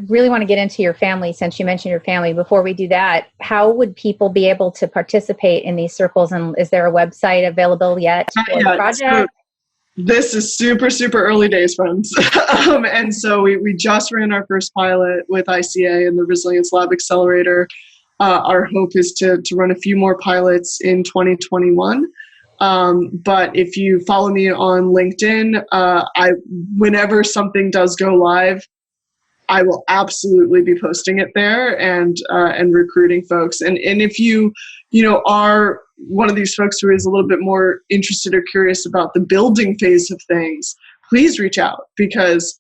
really want to get into your family, since you mentioned your family. Before we do that, how would people be able to participate in these circles? And is there a website available yet for the project? This is super, super early days, friends. And so we just ran our first pilot with ICA and the Resilience Lab Accelerator. Our hope is to run a few more pilots in 2021. But if you follow me on LinkedIn, whenever something does go live, I will absolutely be posting it there and recruiting folks. And if you are one of these folks who is a little bit more interested or curious about the building phase of things, please reach out, because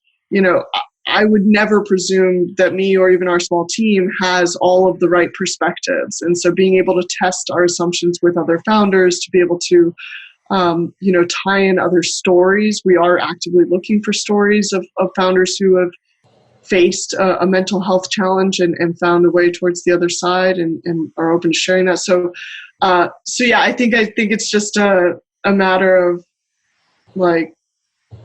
I would never presume that me or even our small team has all of the right perspectives. And so being able to test our assumptions with other founders, to be able to, tie in other stories. We are actively looking for stories of founders who have faced a mental health challenge and found a way towards the other side and are open to sharing that. So yeah, I think it's just a matter of, like,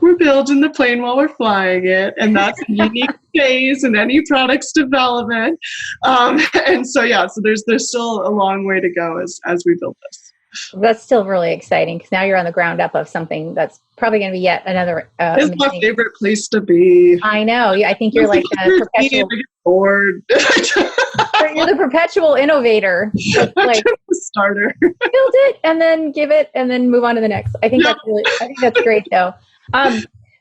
we're building the plane while we're flying it, and that's a unique phase in any product's development. And so yeah, so there's still a long way to go as we build this. That's still really exciting, because now you're on the ground up of something that's probably going to be yet another. It's my favorite place to be. I know. I think you're like a perpetual. Bored. You're the perpetual innovator. Like, starter. Build it and then give it and then move on to the next. I think that's great though.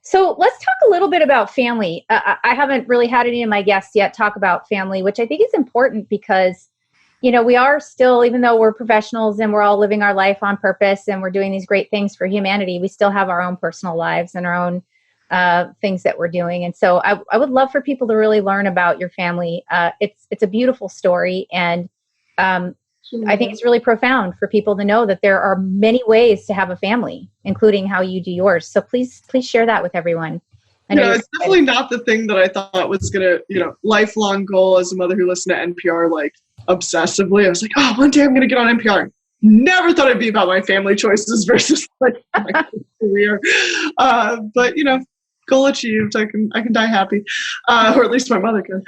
So let's talk a little bit about family. I haven't really had any of my guests yet talk about family, which I think is important, because we are still, even though we're professionals and we're all living our life on purpose and we're doing these great things for humanity, we still have our own personal lives and our own things that we're doing. And so I would love for people to really learn about your family. It's a beautiful story. And I think it's really profound for people to know that there are many ways to have a family, including how you do yours. So please share that with everyone. It's definitely not the thing that I thought was going to, lifelong goal as a mother who listened to NPR, like, obsessively. I was like, oh, one day I'm going to get on NPR. Never thought it'd be about my family choices versus like my career. But goal achieved. I can die happy, or at least my mother can.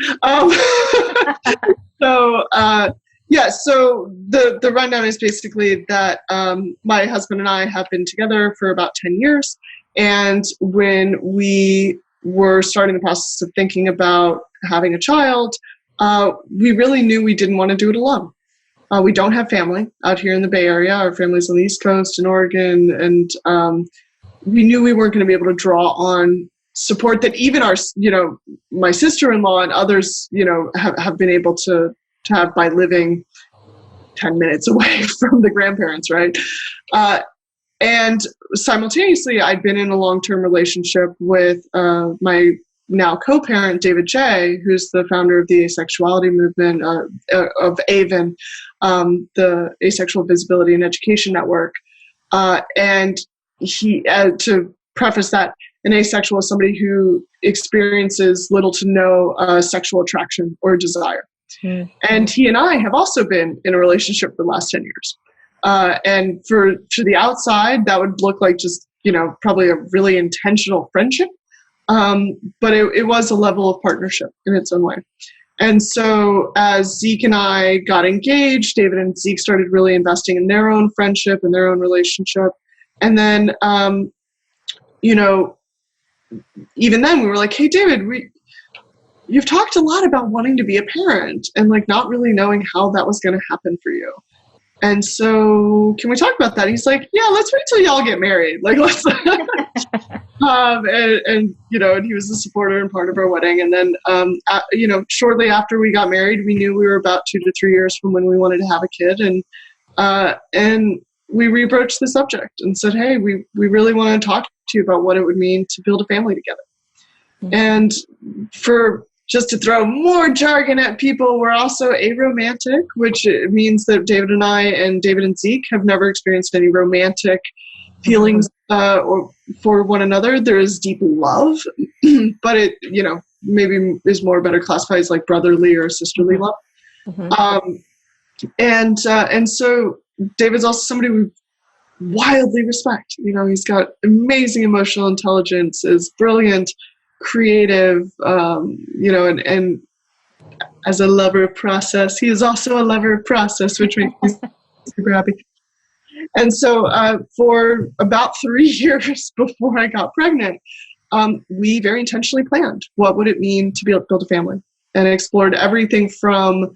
So the rundown is basically that my husband and I have been together for about 10 years. And when we were starting the process of thinking about having a child, we really knew we didn't want to do it alone. We don't have family out here in the Bay Area. Our family's on the East Coast in Oregon. And we knew we weren't going to be able to draw on support that even our, my sister-in-law and others, have been able to to have by living 10 minutes away from the grandparents, right? And simultaneously, I'd been in a long-term relationship with my now co-parent, David J., who's the founder of the asexuality movement of AVEN, the Asexual Visibility and Education Network. And he, to preface that, an asexual is somebody who experiences little to no sexual attraction or desire. Mm-hmm. And he and I have also been in a relationship for the last 10 years. And for the outside, that would look like just, probably a really intentional friendship. But it was a level of partnership in its own way. And so as Zeke and I got engaged, David and Zeke started really investing in their own friendship and their own relationship. And then, even then we were like, hey, David, you've talked a lot about wanting to be a parent and like not really knowing how that was going to happen for you. And so can we talk about that? He's like, yeah, let's wait till y'all get married. Like, let's, and he was a supporter and part of our wedding. And then, shortly after we got married, we knew we were about 2 to 3 years from when we wanted to have a kid. And we rebroached the subject and said, hey, we really want to talk to you about what it would mean to build a family together. Mm-hmm. And just to throw more jargon at people, we're also aromantic, which means that David and I and David and Zeke have never experienced any romantic feelings or for one another. There is deep love, but it, maybe is more better classified as like brotherly or sisterly love. Mm-hmm. And so David's also somebody we wildly respect. He's got amazing emotional intelligence, is brilliant, creative, and as a lover of process, he is also a lover of process, which makes me super happy. And so for about 3 years before I got pregnant, we very intentionally planned what would it mean to be able to build a family, and explored everything from,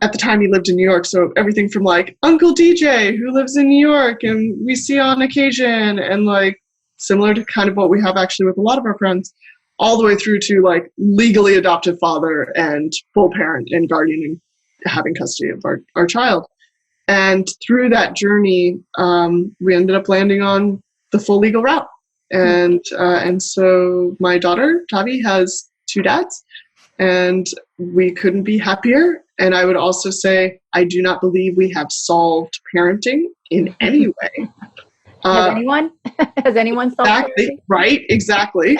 at the time he lived in New York, so everything from like Uncle DJ who lives in New York and we see on occasion, and like similar to kind of what we have actually with a lot of our friends, all the way through to like legally adoptive father and full parent and guardian and having custody of our child. And through that journey, we ended up landing on the full legal route. And so my daughter, Tavi, has 2 dads, and we couldn't be happier. And I would also say, I do not believe we have solved parenting in any way. Has anyone solved parenting? Right, exactly.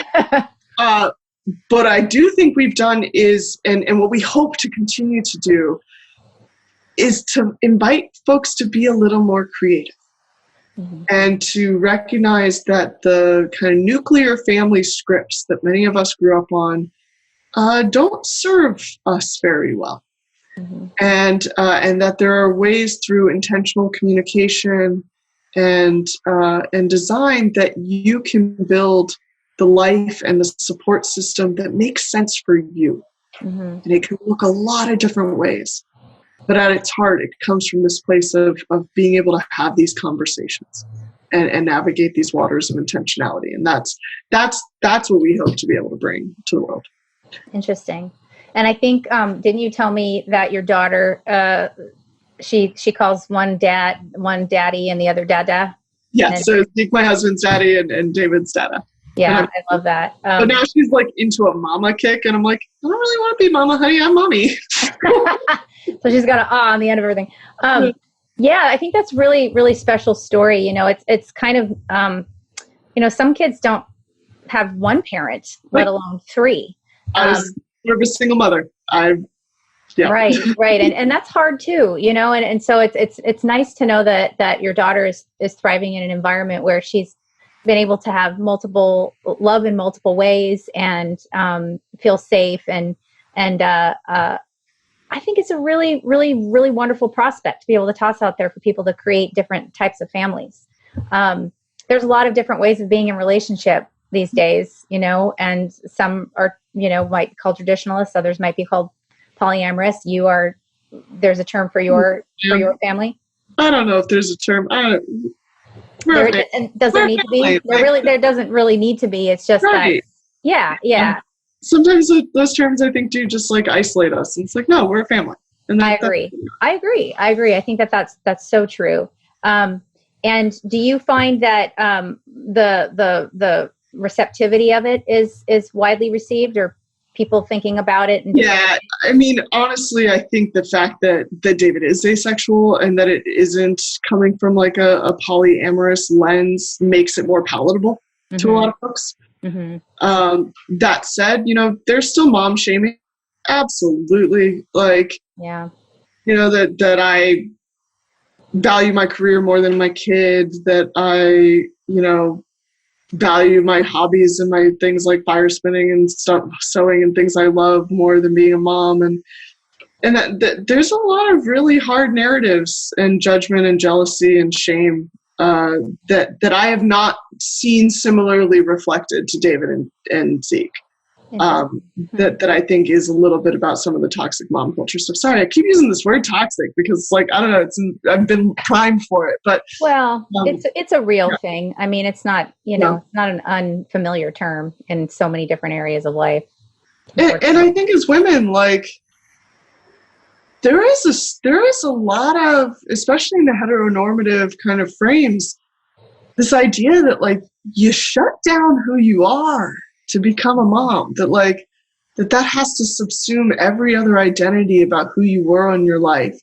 But I do think we've done is, and what we hope to continue to do, is to invite folks to be a little more creative. Mm-hmm. And to recognize that the kind of nuclear family scripts that many of us grew up on don't serve us very well. Mm-hmm. And that there are ways through intentional communication and design that you can build the life and the support system that makes sense for you. Mm-hmm. And it can look a lot of different ways. But at its heart, it comes from this place of being able to have these conversations and navigate these waters of intentionality. And that's what we hope to be able to bring to the world. Interesting. And I think, didn't you tell me that your daughter, she calls one daddy and the other dada? Yeah, so Zeke, my husband's daddy, and David's dada. Yeah, I love that. But now she's like into a mama kick, and I'm like, I don't really want to be mama, honey. I'm mommy. So she's got an on the end of everything. Yeah, I think that's really, really special story. It's kind of, some kids don't have one parent, let alone 3. I was sort of a single mother. Yeah. Right. And that's hard too, and so it's nice to know that your daughter is thriving in an environment where she's been able to have multiple love in multiple ways and feel safe. And I think it's a really, really, really wonderful prospect to be able to toss out there for people to create different types of families. There's a lot of different ways of being in relationship these days, and some are, might be called traditionalists. Others might be called polyamorous. There's a term for your family. I don't know if there's a term. There doesn't need to be. There doesn't really need to be. It's just that. Yeah. sometimes those terms, I think, do just like isolate us. And it's like, no, we're a family. And I agree. I think that's so true. And do you find that the receptivity of it is widely received, or people thinking about it? Yeah, I mean, honestly, I think the fact that David is asexual and that it isn't coming from like a polyamorous lens makes it more palatable to a lot of folks. That said, there's still mom shaming. Absolutely. Like, yeah, that I value my career more than my kids, that I, value my hobbies and my things like fire spinning and stuff, sewing and things I love more than being a mom. And that there's a lot of really hard narratives and judgment and jealousy and shame that I have not seen similarly reflected to David and Zeke. That I think is a little bit about some of the toxic mom culture stuff. Sorry, I keep using this word toxic because, like, I don't know, I've been primed for it. But it's a real thing. I mean, it's not it's not an unfamiliar term in so many different areas of life. And I think as women, like, there is a lot of, especially in the heteronormative kind of frames, this idea that like you shut down who you are to become a mom, that has to subsume every other identity about who you were in your life.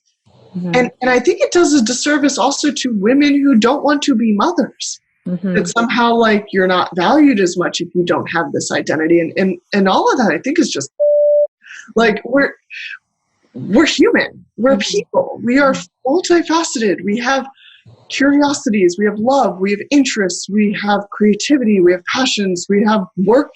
And I think it does a disservice also to women who don't want to be mothers. That somehow like you're not valued as much if you don't have this identity. And all of that I think is just like we're human. We're people. We are multifaceted. We have curiosities, we have love, we have interests, we have creativity, we have passions, we have work.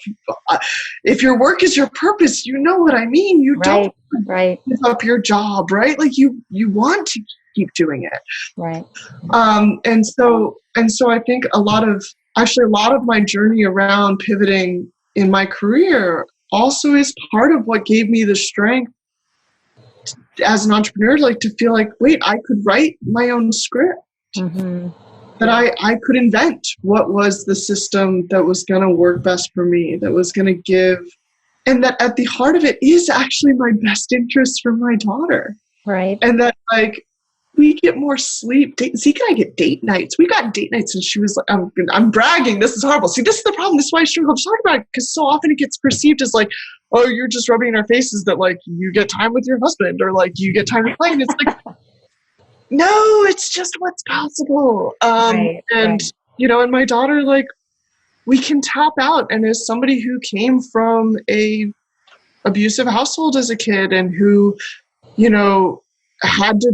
If your work is your purpose, you know what I mean. You don't give up your job, right? Like you want to keep doing it, right? And so I think a lot of my journey around pivoting in my career also is part of what gave me the strength as an entrepreneur, like to feel like, wait, I could write my own script. That I could invent what was the system that was going to work best for me, that was going to give, and that at the heart of it is actually my best interest for my daughter. Right. And that like we get more sleep. Zeke and I get date nights. We got date nights, and she was like, I'm bragging. This is horrible. See, this is the problem. This is why I struggle to talk about it, because so often it gets perceived as like, oh, you're just rubbing in our faces that like you get time with your husband or like you get time to play. And it's like, no, it's just what's possible. And my daughter, like, we can tap out. And as somebody who came from a abusive household as a kid and who, had to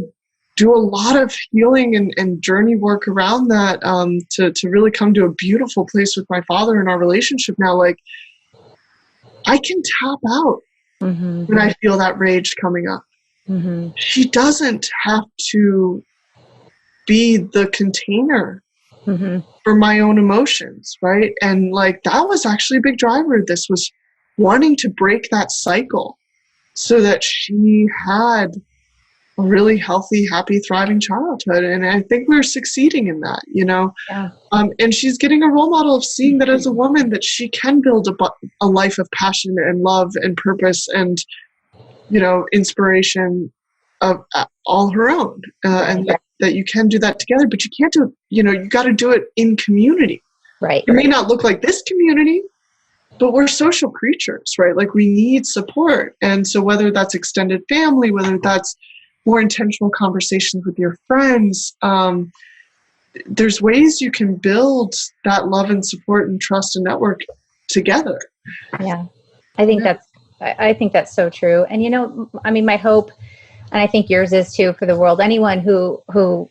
do a lot of healing and journey work around that to really come to a beautiful place with my father in our relationship now, like, I can tap out when I feel that rage coming up. She doesn't have to be the container for my own emotions, right? And like that was actually a big driver. This was wanting to break that cycle so that she had a really healthy, happy, thriving childhood. And I think we're succeeding in that, Yeah. And she's getting a role model of seeing that as a woman that she can build a life of passion and love and purpose and inspiration of all her own, and that you can do that together, but you can't do it, you got to do it in community. Right. It may not look like this community, but we're social creatures, right? Like we need support. And so whether that's extended family, whether that's more intentional conversations with your friends, there's ways you can build that love and support and trust and network together. Yeah. I think that's so true. And, I mean, my hope, and I think yours is too, for the world, anyone who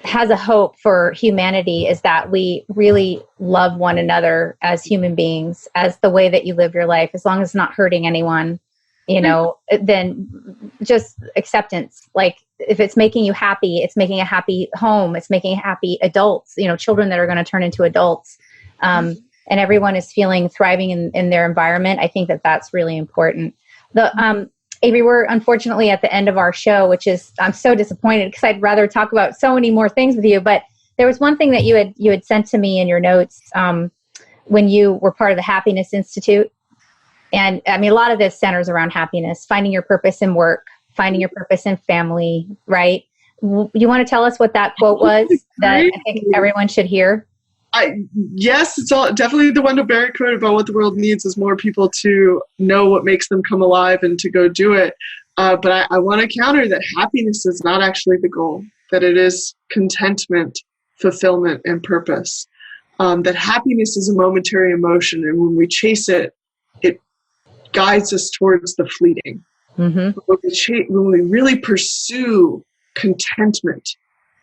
has a hope for humanity, is that we really love one another as human beings, as the way that you live your life, as long as it's not hurting anyone, then just acceptance. Like if it's making you happy, it's making a happy home, it's making happy adults, children that are going to turn into adults. And everyone is feeling thriving in their environment. I think that that's really important. Avery, we're unfortunately at the end of our show, which is, I'm so disappointed because I'd rather talk about so many more things with you. But there was one thing that you had sent to me in your notes when you were part of the Happiness Institute. And I mean, a lot of this centers around happiness, finding your purpose in work, finding your purpose in family, right? You want to tell us what that quote was that I think everyone should hear? Yes, it's all definitely the Wendell Berry quote about what the world needs is more people to know what makes them come alive and to go do it. But I want to counter that happiness is not actually the goal, that it is contentment, fulfillment, and purpose. That happiness is a momentary emotion, and when we chase it, it guides us towards the fleeting. Mm-hmm. When we really pursue contentment,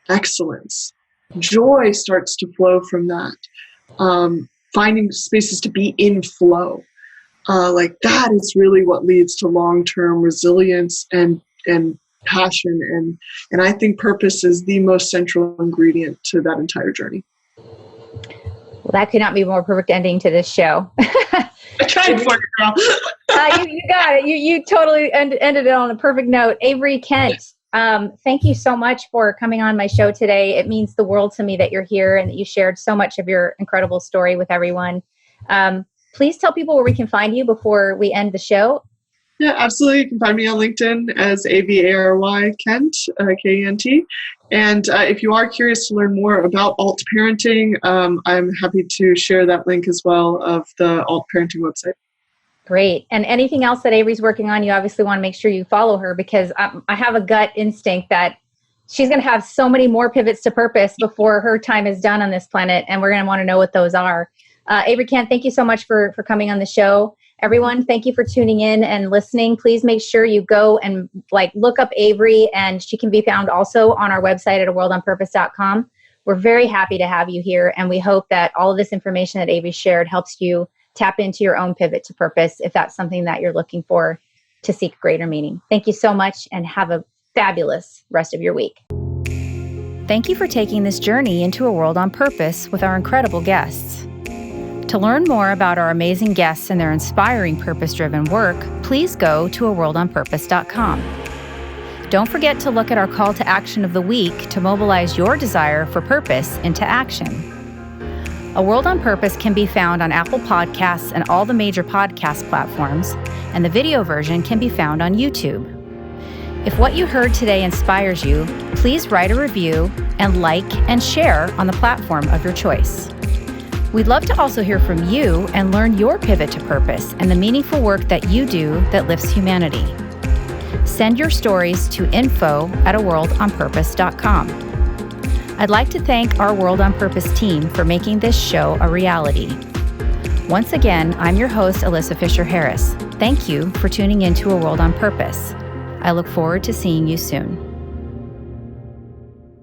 excellence, joy starts to flow from that. Finding spaces to be in flow. Like that is really what leads to long-term resilience and passion. And I think purpose is the most central ingredient to that entire journey. Well, that could not be a more perfect ending to this show. I tried for you, girl. You got it. You totally ended it on a perfect note. Avary Kent, thank you so much for coming on my show today. It means the world to me that you're here and that you shared so much of your incredible story with everyone. Please tell people where we can find you before we end the show. Yeah, absolutely. You can find me on LinkedIn as Avary Kent, K-E-N-T. And if you are curious to learn more about alt parenting, I'm happy to share that link as well of the alt parenting website. Great. And anything else that Avary's working on, you obviously want to make sure you follow her, because I have a gut instinct that she's going to have so many more pivots to purpose before her time is done on this planet. And we're going to want to know what those are. Avary Kent, thank you so much for coming on the show. Everyone, thank you for tuning in and listening. Please make sure you go and look up Avary, and she can be found also on our website at aworldonpurpose.com. We're very happy to have you here, and we hope that all of this information that Avary shared helps you tap into your own pivot to purpose if that's something that you're looking for to seek greater meaning. Thank you so much, and have a fabulous rest of your week. Thank you for taking this journey into a world on purpose with our incredible guests. To learn more about our amazing guests and their inspiring purpose-driven work, please go to aworldonpurpose.com. Don't forget to look at our call to action of the week to mobilize your desire for purpose into action. A World on Purpose can be found on Apple Podcasts and all the major podcast platforms, and the video version can be found on YouTube. If what you heard today inspires you, please write a review and like and share on the platform of your choice. We'd love to also hear from you and learn your pivot to purpose and the meaningful work that you do that lifts humanity. Send your stories to info@aworldonpurpose.com. I'd like to thank our World on Purpose team for making this show a reality. Once again, I'm your host, Alyssa Fisher-Harris. Thank you for tuning in to A World on Purpose. I look forward to seeing you soon.